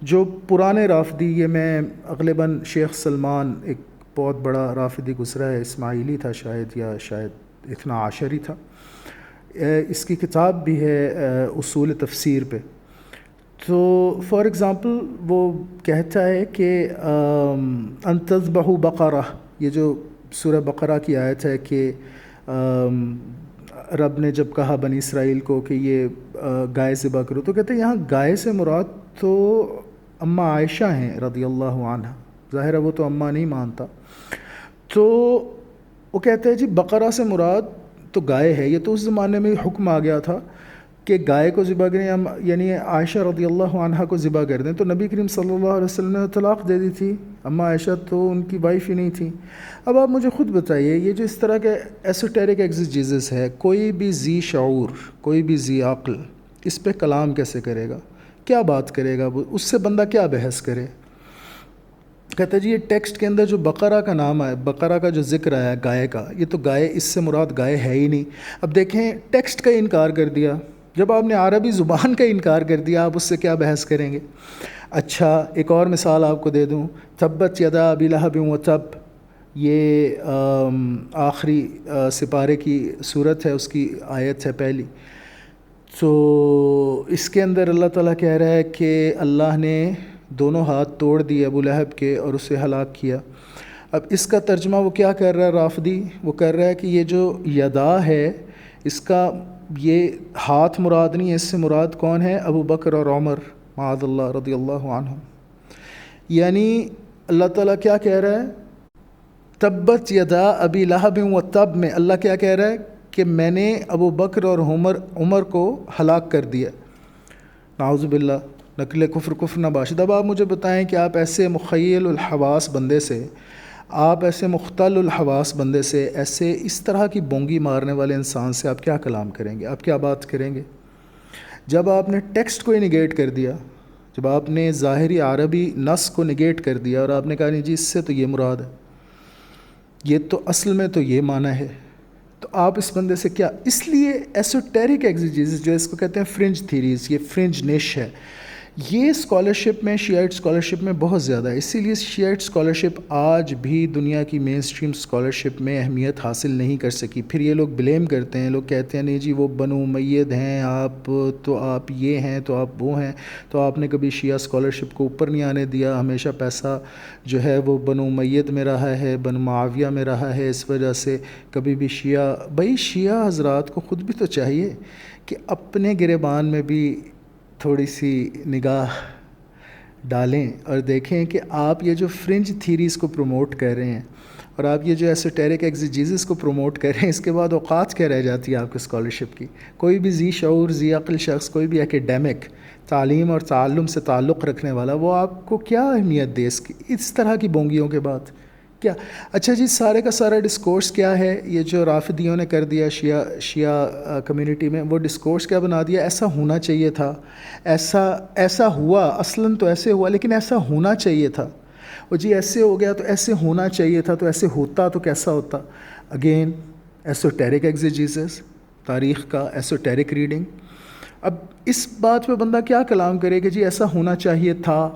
جو پرانے رافضی، یہ میں غالباً شیخ سلمان ایک بہت بڑا رافضی گزرا ہے، اسماعیلی تھا شاید، یا شاید اثنا عشری تھا. اس کی کتاب بھی ہے اصول تفسیر پہ. تو فار ایگزامپل وہ کہتا ہے کہ ان تذبحوا بقرہ، یہ جو سورہ بقرہ کی آیت ہے کہ رب نے جب کہا بنی اسرائیل کو کہ یہ گائے ذبح کرو، تو کہتے ہیں یہاں گائے سے مراد تو اماں عائشہ ہیں رضی اللہ عنہ. ظاہر ہے وہ تو اماں نہیں مانتا. تو وہ کہتے ہیں جی بقرہ سے مراد تو گائے ہے. یہ تو اس زمانے میں حکم آ گیا تھا کہ گائے کو ذبح کریں، یعنی عائشہ رضی اللہ عنہا کو ذبح کر دیں. تو نبی کریم صلی اللہ علیہ وسلم نے طلاق دے دی تھی. اماں عائشہ تو ان کی وائف ہی نہیں تھی. اب آپ مجھے خود بتائیے، یہ جو اس طرح کے ایسوٹیرک ایگزیجیزس ہے، کوئی بھی ذی شعور، کوئی بھی ذی عقل اس پہ کلام کیسے کرے گا؟ کیا بات کرے گا؟ اس سے بندہ کیا بحث کرے؟ کہتا ہے جی یہ ٹیکسٹ کے اندر جو بقرہ کا نام آیا، بقرہ کا جو ذکر آیا گائے کا، یہ تو گائے، اس سے مراد گائے ہے ہی نہیں. اب دیکھیں ٹیکسٹ کا انکار کر دیا. جب آپ نے عربی زبان کا انکار کر دیا، آپ اس سے کیا بحث کریں گے؟ اچھا ایک اور مثال آپ کو دے دوں. تبت یدا ابی لہب وتب، یہ آخری سپارے کی صورت ہے، اس کی آیت ہے پہلی. تو اس کے اندر اللہ تعالیٰ کہہ رہا ہے کہ اللہ نے دونوں ہاتھ توڑ دیے ابو لہب کے اور اسے ہلاک کیا. اب اس کا ترجمہ وہ کیا کر رہا ہے رافضی؟ وہ کر رہا ہے کہ یہ جو یدا ہے، اس کا یہ ہاتھ مراد نہیں ہے، اس سے مراد کون ہے؟ ابو بکر اور عمر معاذ اللہ رضی اللہ عنہم. یعنی اللہ تعالیٰ کیا کہہ رہا ہے؟ تبت یدا ابی لہب و تب میں اللہ کیا کہہ رہا ہے کہ میں نے ابو بکر اور عمر کو ہلاک کر دیا. نعوذ باللہ، نقل کفر نہ باشد. اب آپ مجھے بتائیں کہ آپ ایسے مخیل الحواس بندے سے، آپ ایسے مختل الحواس بندے سے، ایسے اس طرح کی بونگی مارنے والے انسان سے آپ کیا کلام کریں گے؟ آپ کیا بات کریں گے؟ جب آپ نے ٹیکسٹ کو ہی نگیٹ کر دیا، جب آپ نے ظاہری عربی نص کو نگیٹ کر دیا اور آپ نے کہا نہیں جی اس سے تو یہ مراد ہے، یہ تو اصل میں تو یہ معنی ہے، تو آپ اس بندے سے کیا؟ اس لیے ایسوٹیرک ایگزیجیز جو اس کو کہتے ہیں فرنج تھیریز، یہ فرنج نش ہے. یہ اسکالرشپ میں شیعائٹ اسکالرشپ میں بہت زیادہ ہے، اسی لیے شیعائٹ اسکالرشپ آج بھی دنیا کی مین اسٹریم اسکالرشپ میں اہمیت حاصل نہیں کر سکی۔ پھر یہ لوگ بلیم کرتے ہیں، لوگ کہتے ہیں نہیں جی وہ بنو امیہ ہیں آپ، تو آپ یہ ہیں، تو آپ وہ ہیں، تو آپ نے کبھی شیعہ اسکالرشپ کو اوپر نہیں آنے دیا، ہمیشہ پیسہ جو ہے وہ بنو امیہ میں رہا ہے، بنو معاویہ میں رہا ہے، اس وجہ سے کبھی بھی شیعہ، بھائی شیعہ حضرات کو خود بھی تو چاہیے کہ اپنے گریبان میں بھی تھوڑی سی نگاہ ڈالیں اور دیکھیں کہ آپ یہ جو فرنج تھیریز کو پروموٹ کر رہے ہیں اور آپ یہ جو ایسوٹیرک ایگزیجیزس کو پروموٹ کر رہے ہیں، اس کے بعد اوقات کیا رہ جاتی ہے آپ کے اسکالرشپ کی؟ کوئی بھی ذی شعور ذی عقل شخص، کوئی بھی اکیڈیمک تعلیم اور تعلم سے تعلق رکھنے والا، وہ آپ کو کیا اہمیت دے اس طرح کی بونگیوں کے بعد کیا؟ اچھا جی، سارے کا سارا ڈسکورس کیا ہے یہ جو رافضیوں نے کر دیا شیعہ کمیونٹی میں؟ وہ ڈسکورس کیا بنا دیا؟ ایسا ہونا چاہیے تھا، ایسا ہوا، اصلاً تو ایسے ہوا لیکن ایسا ہونا چاہیے تھا، اور جی ایسے ہو گیا تو ایسے ہونا چاہیے تھا، تو ایسے ہوتا تو کیسا ہوتا؟ اگین ایسوٹیرک ایگزیجیسس، تاریخ کا ایسوٹیرک ریڈنگ۔ اب اس بات پہ بندہ کیا کلام کرے کہ جی ایسا ہونا چاہیے تھا؟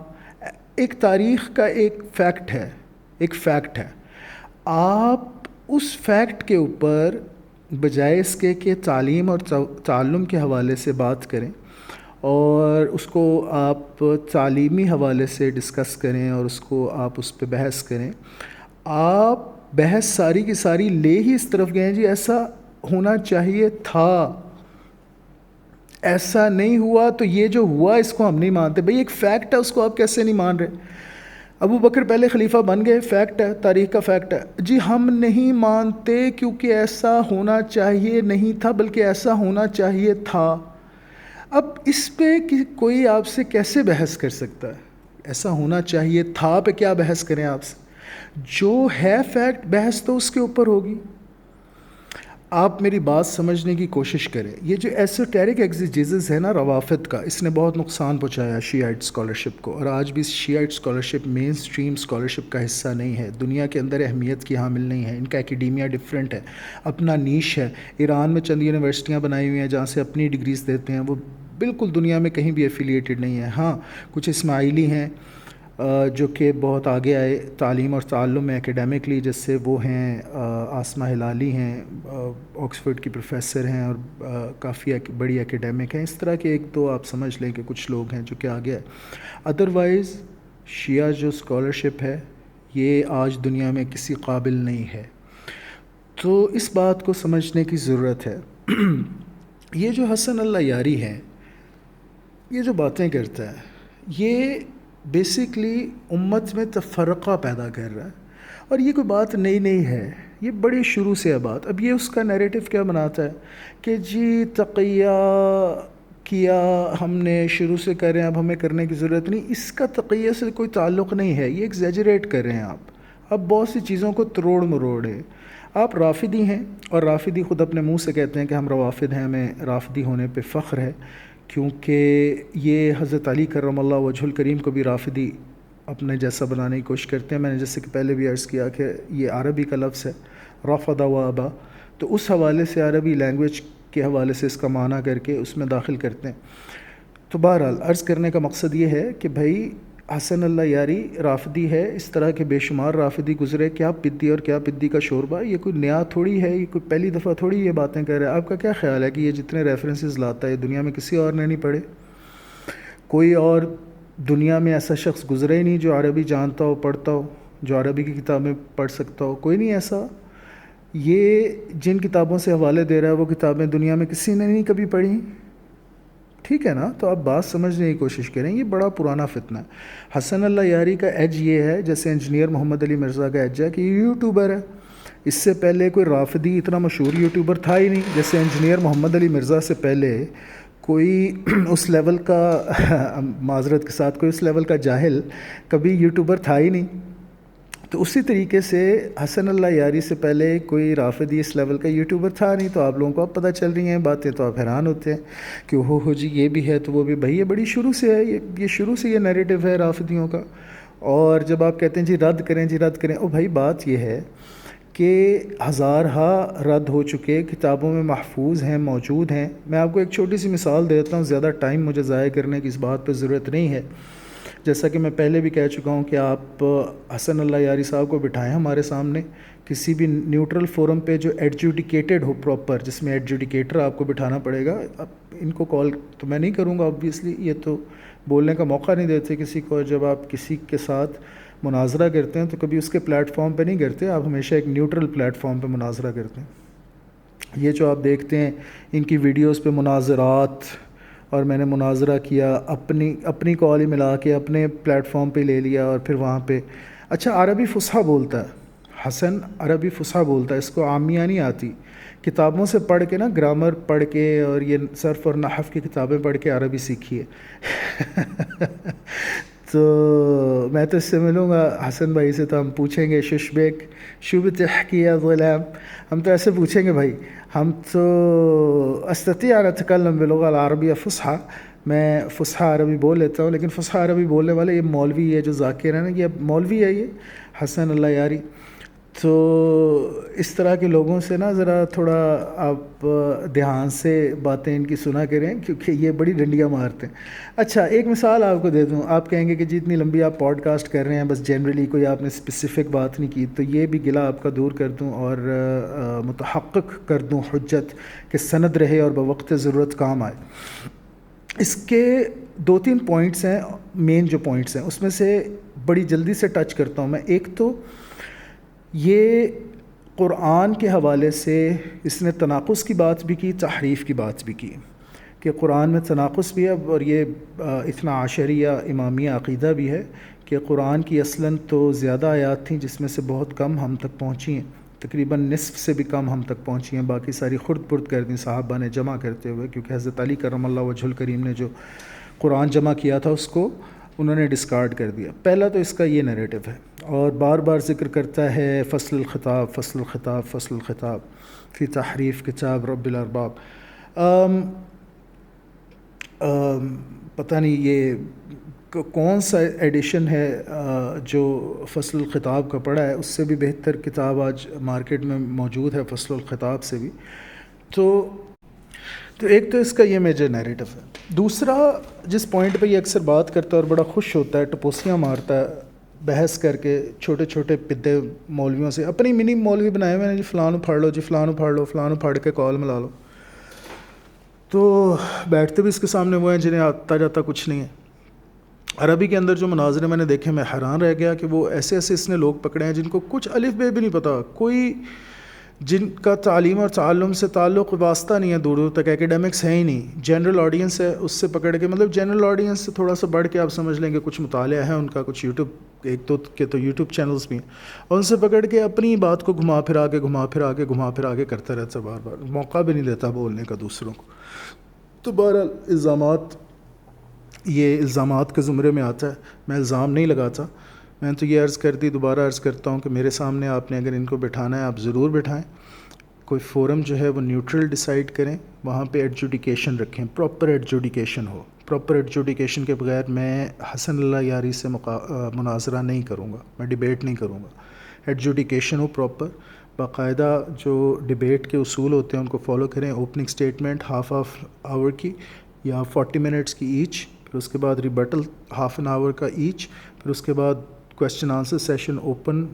ایک تاریخ کا ایک فیکٹ ہے، آپ اس فیکٹ کے اوپر بجائے اس کے کہ تعلیم اور تعلم کے حوالے سے بات کریں اور اس کو آپ تعلیمی حوالے سے ڈسکس کریں اور اس کو آپ اس پہ بحث کریں، آپ بحث ساری کی ساری لے ہی اس طرف گئے جی ایسا ہونا چاہیے تھا، ایسا نہیں ہوا تو یہ جو ہوا اس کو ہم نہیں مانتے۔ بھئی ایک فیکٹ ہے، اس کو آپ کیسے نہیں مان رہے؟ ابو بکر پہلے خلیفہ بن گئے، فیکٹ ہے، تاریخ کا فیکٹ ہے، جی ہم نہیں مانتے کیونکہ ایسا ہونا چاہیے نہیں تھا بلکہ ایسا ہونا چاہیے تھا۔ اب اس پہ کوئی آپ سے کیسے بحث کر سکتا ہے؟ ایسا ہونا چاہیے تھا پہ کیا بحث کریں آپ سے؟ جو ہے فیکٹ، بحث تو اس کے اوپر ہوگی۔ آپ میری بات سمجھنے کی کوشش کریں۔ یہ جو ایسوٹیرک ایگزیجیزس ہے نا روافض کا، اس نے بہت نقصان پہنچایا شیعائٹ اسکالرشپ کو، اور آج بھی شیعائٹ اسکالرشپ مین سٹریم اسکالرشپ کا حصہ نہیں ہے، دنیا کے اندر اہمیت کی حامل نہیں ہے، ان کا ایکیڈیمیا ڈیفرنٹ ہے، اپنا نیش ہے۔ ایران میں چند یونیورسٹیاں بنائی ہوئی ہیں جہاں سے اپنی ڈگریز دیتے ہیں، وہ بالکل دنیا میں کہیں بھی ایفیلیٹڈ نہیں ہے۔ ہاں کچھ اسماعیلی ہیں جو کہ بہت آگے آئے تعلیم اور تعلم میں اکیڈیمکلی، جس سے وہ ہیں آسمہ ہلالی ہیں، آکسفورڈ کی پروفیسر ہیں اور کافی بڑی اکیڈیمک ہیں۔ اس طرح کے ایک دو آپ سمجھ لیں کہ کچھ لوگ ہیں جو کہ آگے آئے۔ ادروائز شیعہ جو اسکالرشپ ہے یہ آج دنیا میں کسی قابل نہیں ہے، تو اس بات کو سمجھنے کی ضرورت ہے۔ یہ جو حسن اللہ یاری ہے، یہ جو باتیں کرتا ہے، یہ بیسکلی امت میں تفرقہ پیدا کر رہا ہے، اور یہ کوئی بات نئی ہے، یہ بڑی شروع سے ہے بات۔ اب یہ اس کا نیریٹو کیا بناتا ہے کہ جی تقیہ کیا ہم نے شروع سے کر رہے ہیں، اب ہمیں کرنے کی ضرورت نہیں۔ اس کا تقیہ سے کوئی تعلق نہیں ہے، یہ ایگزیجریٹ کر رہے ہیں آپ۔ اب بہت سی چیزوں کو تروڑ مروڑ ہے۔ آپ رافضی ہیں، اور رافضی خود اپنے منہ سے کہتے ہیں کہ ہم روافض ہیں، ہمیں رافضی ہونے پہ فخر ہے، کیونکہ یہ حضرت علی کرم اللہ وجہ الکریم کو بھی رافضی اپنے جیسا بنانے کی کوشش کرتے ہیں۔ میں نے جیسے کہ پہلے بھی عرض کیا کہ یہ عربی کا لفظ ہے، رفض و ابا، تو اس حوالے سے عربی لینگویج کے حوالے سے اس کا معنی کر کے اس میں داخل کرتے ہیں۔ تو بہرحال عرض کرنے کا مقصد یہ ہے کہ بھائی حسن اللہ یاری رافضی ہے، اس طرح کے بے شمار رافضی گزرے، کیا پدی اور کیا پدی کا شوربہ، یہ کوئی نیا تھوڑی ہے، یہ کوئی پہلی دفعہ تھوڑی یہ باتیں کر رہا ہے۔ آپ کا کیا خیال ہے کہ یہ جتنے ریفرنسز لاتا ہے دنیا میں کسی اور نے نہیں پڑھے؟ کوئی اور دنیا میں ایسا شخص گزرے ہی نہیں جو عربی جانتا ہو، پڑھتا ہو، جو عربی کی کتابیں پڑھ سکتا ہو، کوئی نہیں ایسا۔ یہ جن کتابوں سے حوالے دے رہا ہے وہ کتابیں دنیا میں کسی نے نہیں کبھی پڑھی، ٹھیک ہے نا؟ تو آپ بات سمجھنے کی کوشش کریں، یہ بڑا پرانا فتنہ ہے۔ حسن اللہ یاری کا ایج یہ ہے جیسے انجینئر محمد علی مرزا کا ایج ہے کہ یہ یوٹیوبر ہے۔ اس سے پہلے کوئی رافضی اتنا مشہور یوٹیوبر تھا ہی نہیں، جیسے انجینئر محمد علی مرزا سے پہلے کوئی اس لیول کا معذرت کے ساتھ کوئی اس لیول کا جاہل کبھی یوٹیوبر تھا ہی نہیں۔ تو اسی طریقے سے حسن اللہ یاری سے پہلے کوئی رافضی اس لیول کا یوٹیوبر تھا نہیں، تو آپ لوگوں کو اب پتہ چل رہی ہیں باتیں، تو آپ حیران ہوتے ہیں کہ ہو جی یہ بھی ہے تو وہ بھی۔ بھائی یہ بڑی شروع سے ہے، یہ شروع سے یہ نیریٹو ہے رافضیوں کا۔ اور جب آپ کہتے ہیں جی رد کریں، او بھائی بات یہ ہے کہ ہزارہا رد ہو چکے، کتابوں میں محفوظ ہیں، موجود ہیں۔ میں آپ کو ایک چھوٹی سی مثال دیتا ہوں، زیادہ ٹائم مجھے ضائع کرنے کی اس بات پہ ضرورت نہیں ہے۔ جیسا کہ میں پہلے بھی کہہ چکا ہوں کہ آپ حسن اللہ یاری صاحب کو بٹھائیں ہمارے سامنے کسی بھی نیوٹرل فورم پہ جو ایڈجوڈیکیٹڈ ہو پراپر، جس میں ایڈجوڈیکیٹر آپ کو بٹھانا پڑے گا۔ اب ان کو کال تو میں نہیں کروں گا آبویسلی، یہ تو بولنے کا موقع نہیں دیتے کسی کو۔ جب آپ کسی کے ساتھ مناظرہ کرتے ہیں تو کبھی اس کے پلیٹ فارم پہ نہیں کرتے، آپ ہمیشہ ایک نیوٹرل پلیٹ فارم پہ مناظرہ کرتے ہیں۔ یہ جو آپ دیکھتے ہیں ان کی ویڈیوز پہ مناظرات، اور میں نے مناظرہ کیا، اپنی کال ہی ملا کے اپنے پلیٹ فارم پہ لے لیا، اور پھر وہاں پہ اچھا عربی فصحیٰ بولتا ہے حسن، عربی فصحیٰ بولتا ہے، اس کو عامیہ نہیں آتی۔ کتابوں سے پڑھ کے نا، گرامر پڑھ کے اور یہ صرف اور نحو کی کتابیں پڑھ کے عربی سیکھی ہے۔ تو میں تو اس سے ملوں گا حسن بھائی سے تو ہم پوچھیں گے ششبیک شو بتحکی یا غلام، ہم تو ایسے پوچھیں گے بھائی، ہم تو استطيع ان اتكلم باللغة العربية فصحى، میں فصحى عربی بول لیتا ہوں، لیکن فصحى عربی بولنے والے یہ مولوی ہے جو ذاکر ہے نا، یہ مولوی ہے، یہ حسن اللہ یاری۔ تو اس طرح کے لوگوں سے نا ذرا تھوڑا آپ دھیان سے باتیں ان کی سنا کریں، کیونکہ یہ بڑی ڈنڈیاں مارتے ہیں۔ اچھا ایک مثال آپ کو دے دوں، آپ کہیں گے کہ جتنی لمبی آپ پوڈ کاسٹ کر رہے ہیں بس جنرلی کوئی آپ نے اسپیسیفک بات نہیں کی، تو یہ بھی گلہ آپ کا دور کر دوں اور متحقق کر دوں حجت کہ سند رہے اور بوقت ضرورت کام آئے۔ اس کے 2-3 پوائنٹس ہیں، مین جو پوائنٹس ہیں اس میں سے بڑی جلدی سے ٹچ کرتا ہوں میں۔ ایک تو یہ قرآن کے حوالے سے اس نے تناقض کی بات بھی کی، تحریف کی بات بھی کی، کہ قرآن میں تناقض بھی ہے، اور یہ اثنا عشریہ امامیہ عقیدہ بھی ہے کہ قرآن کی اصلاً تو زیادہ آیات تھیں جس میں سے بہت کم ہم تک پہنچی ہیں، تقریباً نصف سے بھی کم ہم تک پہنچی ہیں، باقی ساری خرد برد کر دیں صحابہ نے جمع کرتے ہوئے، کیونکہ حضرت علی کرم اللہ وجہ الکریم نے جو قرآن جمع کیا تھا اس کو انہوں نے ڈسکارڈ کر دیا۔ پہلا تو اس کا یہ نیریٹو ہے، اور بار بار ذکر کرتا ہے فصل الخطاب، فصل الخطاب، فصل الخطاب فی تحریف کتاب رب الارباب۔ پتہ نہیں یہ کون سا ایڈیشن ہے جو فصل الخطاب کا پڑھا ہے، اس سے بھی بہتر کتاب آج مارکیٹ میں موجود ہے فصل الخطاب سے بھی۔ تو ایک تو اس کا یہ میجر نیریٹو ہے۔ دوسرا جس پوائنٹ پہ یہ اکثر بات کرتا ہے اور بڑا خوش ہوتا ہے، ٹپوسیاں مارتا ہے بحث کر کے چھوٹے چھوٹے پدے مولویوں سے، اپنی منی مولوی بنائے ہوئے ہیں جی، فلان پھاڑ لو جی، فلان پھاڑ لو، فلان پھاڑ کے کال ملا لو، تو بیٹھتے بھی اس کے سامنے وہ ہیں جنہیں آتا جاتا کچھ نہیں ہے۔ عربی کے اندر جو مناظرے میں نے دیکھے میں حیران رہ گیا کہ وہ ایسے اس نے لوگ پکڑے ہیں جن کو کچھ الف بے بھی نہیں پتہ، کوئی جن کا تعلیم اور تعلم سے تعلق واسطہ نہیں ہے، دور دور تک ایکیڈیمکس ہے ہی نہیں، جنرل آڈینس ہے، اس سے پکڑ کے، مطلب جنرل آڈینس سے تھوڑا سا بڑھ کے آپ سمجھ لیں کہ کچھ مطالعہ ہے ان کا، کچھ یوٹیوب ایک دو کے تو یوٹیوب چینلز بھی ہیں، اور ان سے پکڑ کے اپنی بات کو گھما پھرا کے کرتا رہتا ہے، بار بار موقع بھی نہیں دیتا بولنے کا دوسروں کو۔ تو بہرحال یہ الزامات کے زمرے میں آتا ہے، میں الزام نہیں لگاتا، میں نے تو یہ عرض کر دی، دوبارہ عرض کرتا ہوں کہ میرے سامنے آپ نے اگر ان کو بٹھانا ہے آپ ضرور بٹھائیں، کوئی فورم جو ہے وہ نیوٹرل ڈیسائیڈ کریں، وہاں پہ ایڈجوڈیکیشن رکھیں، پراپر ایڈجوڈیکیشن ہو، پراپر ایڈجوڈیکیشن کے بغیر میں حسن اللہ یاری سے مناظرہ نہیں کروں گا، میں ڈیبیٹ نہیں کروں گا، ایڈجوڈیکیشن ہو پراپر، باقاعدہ جو ڈیبیٹ کے اصول ہوتے ہیں ان کو فالو کریں، اوپننگ سٹیٹمنٹ ہاف آور کی یا 40 منٹس کی ایچ، پھر اس کے بعد ریبٹل ہاف این آور کا ایچ، پھر اس کے بعد کویسچن آنسر سیشن اوپن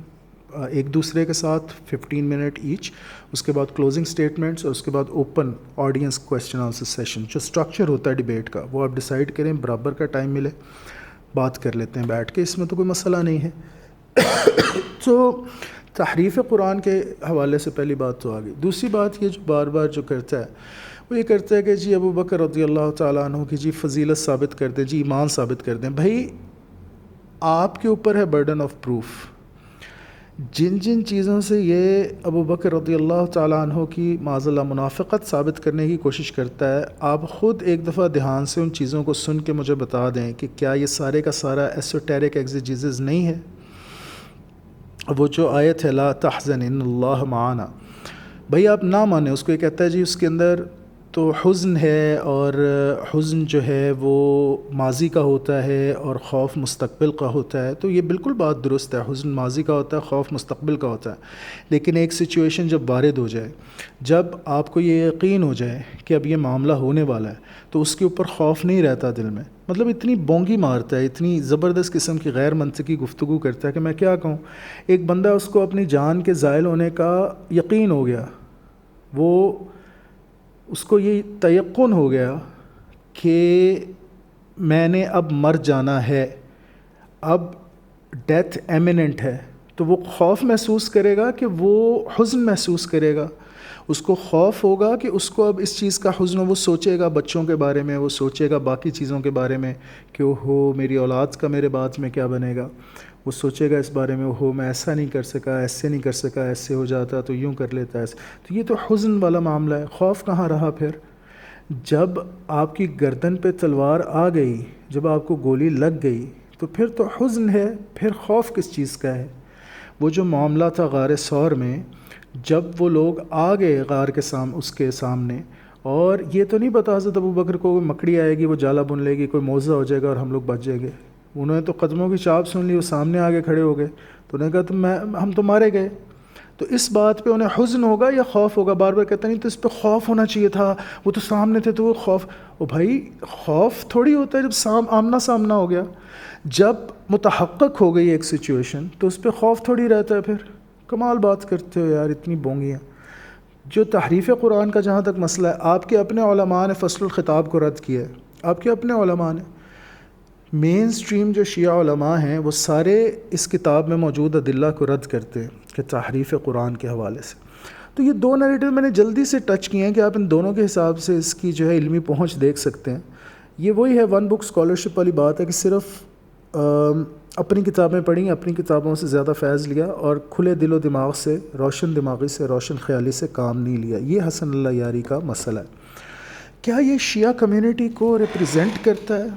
ایک دوسرے کے ساتھ 15 منٹ ایچ، اس کے بعد کلوزنگ سٹیٹمنٹس، اور اس کے بعد open audience question answer session. جو سٹرکچر ہوتا ہے ڈیبیٹ کا وہ آپ ڈیسائیڈ کریں، برابر کا ٹائم ملے، بات کر لیتے ہیں بیٹھ کے، اس میں تو کوئی مسئلہ نہیں ہے۔ تو تحریف قرآن کے حوالے سے پہلی بات تو آ گئی۔ دوسری بات یہ جو بار بار جو کرتا ہے وہ یہ کرتا ہے کہ جی ابو بکر رضی اللہ تعالیٰ عنہ کی جی فضیلت ثابت کر دیں، جی ایمان ثابت کر دیں۔ بھائی آپ کے اوپر ہے برڈن آف پروف، جن چیزوں سے یہ ابو بکر رضی اللہ تعالیٰ عنہ کی معاذ اللہ منافقت ثابت کرنے کی کوشش کرتا ہے، آپ خود ایک دفعہ دھیان سے ان چیزوں کو سن کے مجھے بتا دیں کہ کیا یہ سارے کا سارا ایسوٹیرک ایگزیجیزز نہیں ہے۔ وہ جو آیت ہے لا تحزن ان اللہ معنا، بھائی آپ نہ مانیں اس کو، یہ کہتا ہے جی اس کے اندر تو حزن ہے، اور حزن جو ہے وہ ماضی کا ہوتا ہے اور خوف مستقبل کا ہوتا ہے. تو یہ بالکل بات درست ہے، حزن ماضی کا ہوتا ہے، خوف مستقبل کا ہوتا ہے. لیکن ایک سچویشن جب وارد ہو جائے، جب آپ کو یہ یقین ہو جائے کہ اب یہ معاملہ ہونے والا ہے، تو اس کے اوپر خوف نہیں رہتا دل میں. مطلب اتنی بونگی مارتا ہے، اتنی زبردست قسم کی غیر منطقی گفتگو کرتا ہے کہ میں کیا کہوں. ایک بندہ، اس کو اپنی جان کے زائل ہونے کا یقین ہو گیا، وہ اس کو یہ تیقن ہو گیا کہ میں نے اب مر جانا ہے، اب ڈیتھ ایمیننٹ ہے. تو وہ خوف محسوس کرے گا کہ وہ حزن محسوس کرے گا. اس کو خوف ہوگا کہ اس کو اب اس چیز کا حزن ہو. وہ سوچے گا بچوں کے بارے میں، وہ سوچے گا باقی چیزوں کے بارے میں کہ ہو میری اولاد کا میرے بعد میں کیا بنے گا. وہ سوچے گا اس بارے میں، ہو میں ایسا نہیں کر سکا، ایسے نہیں کر سکا، ایسے ہو جاتا تو یوں کر لیتا ایسے. تو یہ تو حزن والا معاملہ ہے. خوف کہاں رہا پھر؟ جب آپ کی گردن پہ تلوار آ گئی، جب آپ کو گولی لگ گئی، تو پھر تو حزن ہے. پھر خوف کس چیز کا ہے؟ وہ جو معاملہ تھا غار ثور میں، جب وہ لوگ آ گئے غار کے اس کے سامنے، اور یہ تو نہیں پتا حضرت ابوبکر کو مکڑی آئے گی، وہ جالا بن لے گی، کوئی معجزہ ہو جائے گا اور ہم لوگ بچ جائیں گے. انہوں نے تو قدموں کی چاپ سن لی، وہ سامنے آگے کھڑے ہو گئے. تو انہوں نے کہا ہم تو مارے گئے. تو اس بات پہ انہیں حزن ہوگا یا خوف ہوگا؟ بار بار کہتا نہیں تو اس پہ خوف ہونا چاہیے تھا، وہ تو سامنے تھے تو وہ خوف. او بھائی، خوف تھوڑی ہوتا ہے جب آمنا سامنا ہو گیا. جب متحقق ہو گئی ایک سچویشن تو اس پہ خوف تھوڑی رہتا ہے. پھر کمال بات کرتے ہو یار، اتنی بونگیاں. جو تحریف قرآن کا جہاں تک مسئلہ ہے، آپ کے اپنے علماء نے فصل الخطاب کو رد کیا ہے. آپ کے اپنے علماء نے، مین سٹریم جو شیعہ علماء ہیں، وہ سارے اس کتاب میں موجود ادلہ کو رد کرتے ہیں کہ تحریف قرآن کے حوالے سے. تو یہ دو نیریٹو میں نے جلدی سے ٹچ کیے ہیں کہ آپ ان دونوں کے حساب سے اس کی جو ہے علمی پہنچ دیکھ سکتے ہیں. یہ وہی ہے ون بک اسکالرشپ والی بات ہے کہ صرف اپنی کتابیں پڑھیں، اپنی کتابوں سے زیادہ فیض لیا، اور کھلے دل و دماغ سے، روشن دماغی سے، روشن خیالی سے کام نہیں لیا. یہ حسن اللہ یاری کا مسئلہ ہے. کیا یہ شیعہ کمیونٹی کو ریپرزینٹ کرتا ہے؟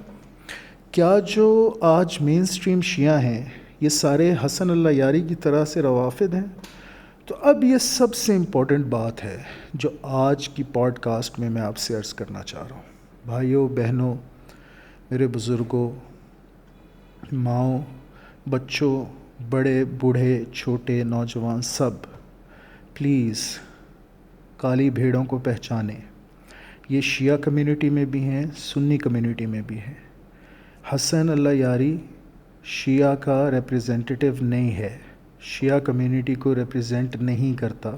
کیا جو آج مین سٹریم شیعہ ہیں، یہ سارے حسن اللہ یاری کی طرح سے روافد ہیں؟ تو اب یہ سب سے امپورٹنٹ بات ہے جو آج کی پوڈ کاسٹ میں آپ سے عرض کرنا چاہ رہا ہوں. بھائیوں، بہنوں، میرے بزرگوں، ماؤں، بچوں، بڑے، بوڑھے، چھوٹے، نوجوان، سب پلیز کالی بھیڑوں کو پہچانیں. یہ شیعہ کمیونٹی میں بھی ہیں، سنی کمیونٹی میں بھی ہیں. حسن اللہ یاری شیعہ کا ریپریزنٹیٹیو نہیں ہے، شیعہ کمیونٹی کو ریپریزنٹ نہیں کرتا.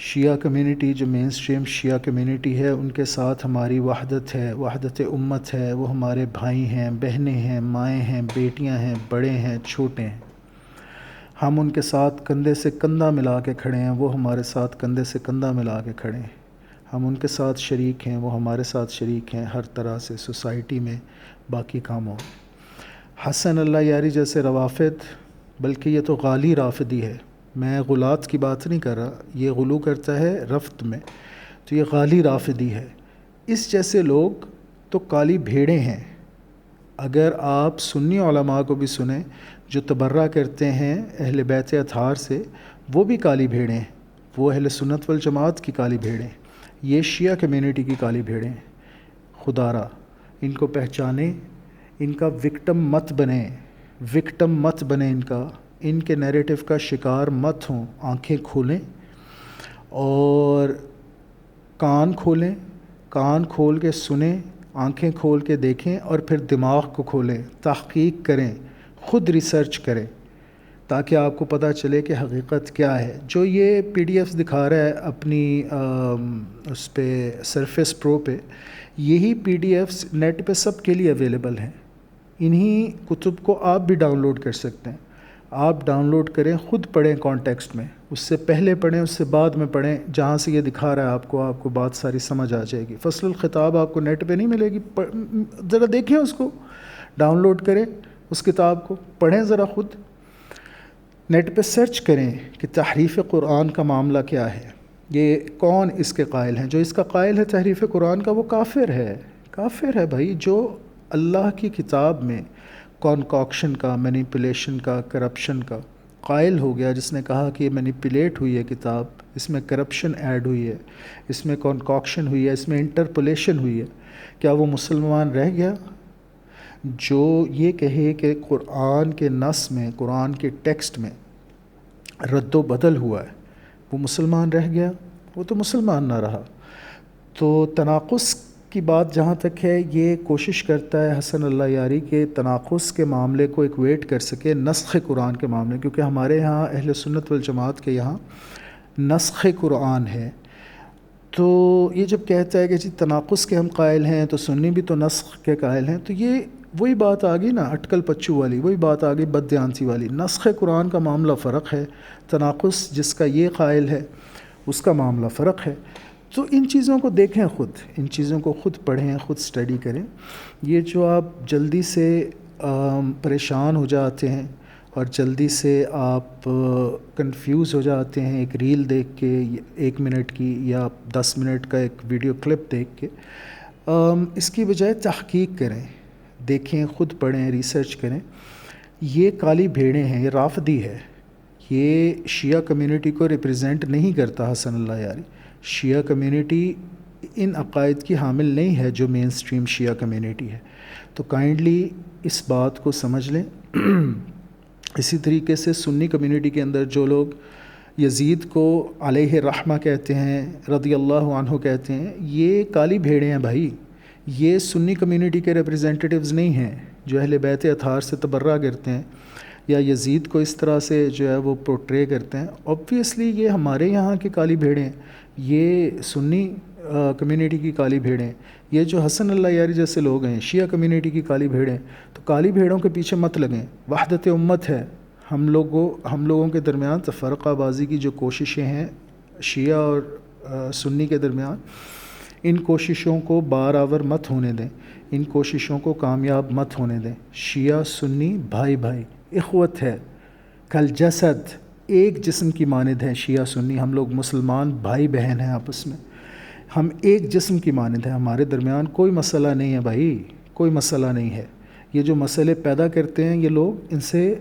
شیعہ کمیونٹی جو مین سٹریم شیعہ کمیونٹی ہے، ان کے ساتھ ہماری وحدت ہے، وحدت امت ہے. وہ ہمارے بھائی ہیں، بہنیں ہیں، مائیں ہیں، بیٹیاں ہیں، بڑے ہیں، چھوٹے ہیں. ہم ان کے ساتھ کندھے سے کندھا ملا کے کھڑے ہیں، وہ ہمارے ساتھ کندھے سے کندھا ملا کے کھڑے ہیں. ہم ان کے ساتھ شریک ہیں، وہ ہمارے ساتھ شریک ہیں، ہر طرح سے، سوسائٹی میں، باقی کاموں میں. حسن اللہ یاری جیسے روافد، بلکہ یہ تو غالی رافدی ہے. میں غلات کی بات نہیں کر رہا، یہ غلو کرتا ہے رفت میں، تو یہ غالی رافدی ہے. اس جیسے لوگ تو کالی بھیڑیں ہیں. اگر آپ سنی علماء کو بھی سنیں جو تبرہ کرتے ہیں اہل بیت اطہار سے، وہ بھی کالی بھیڑیں ہیں. وہ اہل سنت والجماعت کی کالی بھیڑیں، یہ شیعہ کمیونٹی کی کالی بھیڑیں. خدا را ان کو پہچانیں، ان کا وکٹم مت بنیں، وکٹم مت بنیں. ان کے نیریٹو کا شکار مت ہوں. آنکھیں کھولیں اور کان کھولیں، کان کھول کے سنیں، آنکھیں کھول کے دیکھیں، اور پھر دماغ کو کھولیں، تحقیق کریں، خود ریسرچ کریں، تاکہ آپ کو پتہ چلے کہ حقیقت کیا ہے. جو یہ پی ڈی ایفs دکھا رہا ہے اپنی اس پہ سرفیس پرو پہ، یہی پی ڈی ایفs نیٹ پہ سب کے لیے اویلیبل ہیں. انہی کتب کو آپ بھی ڈاؤن لوڈ کر سکتے ہیں. آپ ڈاؤن لوڈ کریں، خود پڑھیں کانٹیکسٹ میں، اس سے پہلے پڑھیں، اس سے بعد میں پڑھیں. جہاں سے یہ دکھا رہا ہے آپ کو بات ساری سمجھ آ جائے گی. فصل الخطاب آپ کو نیٹ پہ نہیں ملے گی، ذرا دیکھیں، اس کو ڈاؤن لوڈ کریں، اس کتاب کو پڑھیں، ذرا خود نیٹ پہ سرچ کریں کہ تحریف قرآن کا معاملہ کیا ہے. یہ کون اس کے قائل ہیں؟ جو اس کا قائل ہے تحریف قرآن کا، وہ کافر ہے. کافر ہے بھائی. جو اللہ کی کتاب میں کانکاکشن کا، مینیپولیشن کا، کرپشن کا قائل ہو گیا، جس نے کہا کہ یہ مینیپولیٹ ہوئی ہے کتاب، اس میں کرپشن ایڈ ہوئی ہے، اس میں کنکاکشن ہوئی ہے، اس میں انٹرپولیشن ہوئی ہے، کیا وہ مسلمان رہ گیا؟ جو یہ کہے کہ قرآن کے نص میں، قرآن کے ٹیکسٹ میں رد و بدل ہوا ہے، وہ مسلمان رہ گیا؟ وہ تو مسلمان نہ رہا۔ تو تناقض کی بات جہاں تک ہے، یہ کوشش کرتا ہے حسن اللہ یاری کہ تناقض کے معاملے کو ایکویٹ کر سکے نسخ قرآن کے معاملے، کیونکہ ہمارے یہاں اہل سنت والجماعت کے یہاں نسخ قرآن ہے۔ تو یہ جب کہتا ہے کہ جی تناقض کے ہم قائل ہیں تو سنی بھی تو نسخ کے قائل ہیں، تو یہ وہی بات آ گئی نا اٹکل پچو والی، وہی بات آ گئی بددیانتی والی۔ نسخ قرآن کا معاملہ فرق ہے، تناقض جس کا یہ قائل ہے اس کا معاملہ فرق ہے۔ تو ان چیزوں کو دیکھیں، خود ان چیزوں کو خود پڑھیں، خود اسٹڈی کریں۔ یہ جو آپ جلدی سے پریشان ہو جاتے ہیں اور جلدی سے آپ کنفیوز ہو جاتے ہیں ایک ریل دیکھ کے، 1 منٹ کی یا 10 منٹ کا ایک ویڈیو کلپ دیکھ کے، اس کی بجائے تحقیق کریں، دیکھیں، خود پڑھیں، ریسرچ کریں۔ یہ کالی بھیڑیں ہیں، یہ رافضی ہے، یہ شیعہ کمیونٹی کو ریپرزینٹ نہیں کرتا حسن اللہ یاری۔ شیعہ کمیونٹی ان عقائد کی حامل نہیں ہے جو مین سٹریم شیعہ کمیونٹی ہے۔ تو کائنڈلی اس بات کو سمجھ لیں۔ اسی طریقے سے سنی کمیونٹی کے اندر جو لوگ یزید کو علیہ رحمہ کہتے ہیں، رضی اللہ عنہ کہتے ہیں، یہ کالی بھیڑیں ہیں بھائی، یہ سنی کمیونٹی کے ریپرزینٹیوز نہیں ہیں جو اہل بیت اطہار سے تبرہ کرتے ہیں یا یزید کو اس طرح سے جو ہے وہ پورٹرے کرتے ہیں۔ اوبویسلی یہ ہمارے یہاں کی کالی بھیڑیں ہیں، یہ سنی کمیونٹی کی کالی بھیڑیں، یہ جو حسن اللہ یاری جیسے لوگ ہیں شیعہ کمیونٹی کی کالی بھیڑیں۔ تو کالی بھیڑوں کے پیچھے مت لگیں، وحدت امت ہے۔ ہم لوگوں کے درمیان تفرقہ بازی کی جو کوششیں ہیں شیعہ اور سنی کے درمیان، ان کوششوں کو بارآور مت ہونے دیں، ان کوششوں کو کامیاب مت ہونے دیں۔ شیعہ سنی بھائی بھائی اخوت ہے، کل جسد، ایک جسم کی مانند ہیں شیعہ سنی، ہم لوگ مسلمان بھائی بہن ہیں آپس میں، ہم ایک جسم کی مانند ہیں، ہمارے درمیان کوئی مسئلہ نہیں ہے بھائی، کوئی مسئلہ نہیں ہے۔ یہ جو مسئلے پیدا کرتے ہیں یہ لوگ، ان سے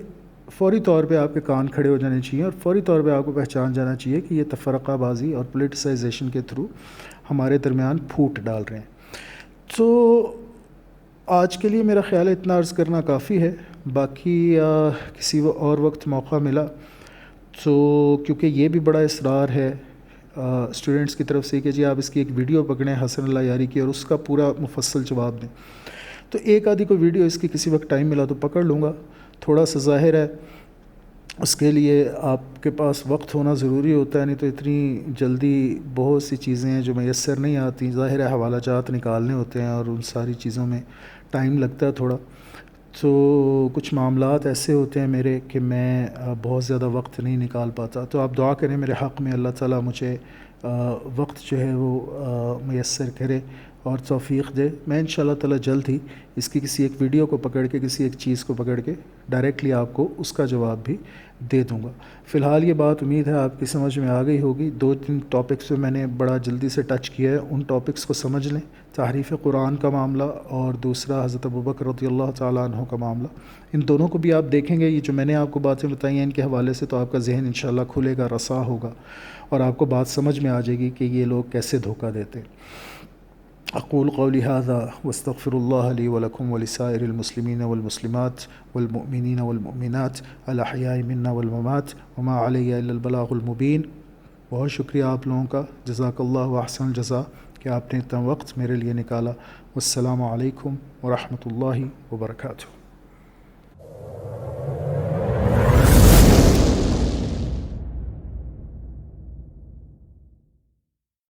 فوری طور پہ آپ کے کان کھڑے ہو جانے چاہیے اور فوری طور پہ آپ کو پہچان جانا چاہیے کہ یہ تفرقہ بازی اور پولیٹیسائزیشن کے تھرو ہمارے درمیان پھوٹ ڈال رہے ہیں۔ تو آج کے لیے میرا خیال ہے اتنا عرض کرنا کافی ہے، باقی کسی اور وقت موقع ملا تو، کیونکہ یہ بھی بڑا اصرار ہے اسٹوڈنٹس کی طرف سے کہ جی آپ اس کی ایک ویڈیو پکڑیں حسن اللہ یاری کی اور اس کا پورا مفصل جواب دیں، تو ایک آدھی کوئی ویڈیو اس کی کسی وقت ٹائم ملا تو پکڑ لوں گا۔ تھوڑا سا ظاہر ہے اس کے لیے آپ کے پاس وقت ہونا ضروری ہوتا ہے، نہیں تو اتنی جلدی بہت سی چیزیں ہیں جو میسر نہیں آتی، ظاہر ہے حوالہ جات نکالنے ہوتے ہیں اور ان ساری چیزوں میں ٹائم لگتا ہے تھوڑا۔ تو کچھ معاملات ایسے ہوتے ہیں میرے کہ میں بہت زیادہ وقت نہیں نکال پاتا، تو آپ دعا کریں میرے حق میں، اللہ تعالیٰ مجھے وقت جو ہے وہ میسر کرے اور توفیق دے۔ میں انشاءاللہ تعالیٰ جلد ہی اس کی کسی ایک ویڈیو کو پکڑ کے، کسی ایک چیز کو پکڑ کے ڈائریکٹلی آپ کو اس کا جواب بھی دے دوں گا۔ فی الحال یہ بات امید ہے آپ کی سمجھ میں آ گئی ہوگی۔ 2-3 ٹاپکس پہ میں نے بڑا جلدی سے ٹچ کیا ہے، ان ٹاپکس کو سمجھ لیں، تحریف قرآن کا معاملہ اور دوسرا حضرت ابوبکر رضی اللہ تعالیٰ عنہ کا معاملہ، ان دونوں کو بھی آپ دیکھیں گے۔ یہ جو میں نے آپ کو باتیں بتائی ہیں ان کے حوالے سے تو آپ کا ذہن انشاءاللہ کھلے گا، رسا ہوگا اور آپ کو بات سمجھ میں آ جائے گی کہ یہ لوگ کیسے دھوکہ دیتے ہیں۔ اقول قولی ھذا واستغفر اللہ لی ولکم ولسائر المسلمین والمسلمات والمؤمنین والمؤمنات الاحیاء منا والموات وما علی الا البلاغ المبین۔ بہت شکریہ آپ لوگوں کا، جزاک اللہ احسن الجزا کہ آپ نے اتنا وقت میرے لیے نکالا۔ والسلام علیکم ورحمۃ اللہ وبرکاتہ۔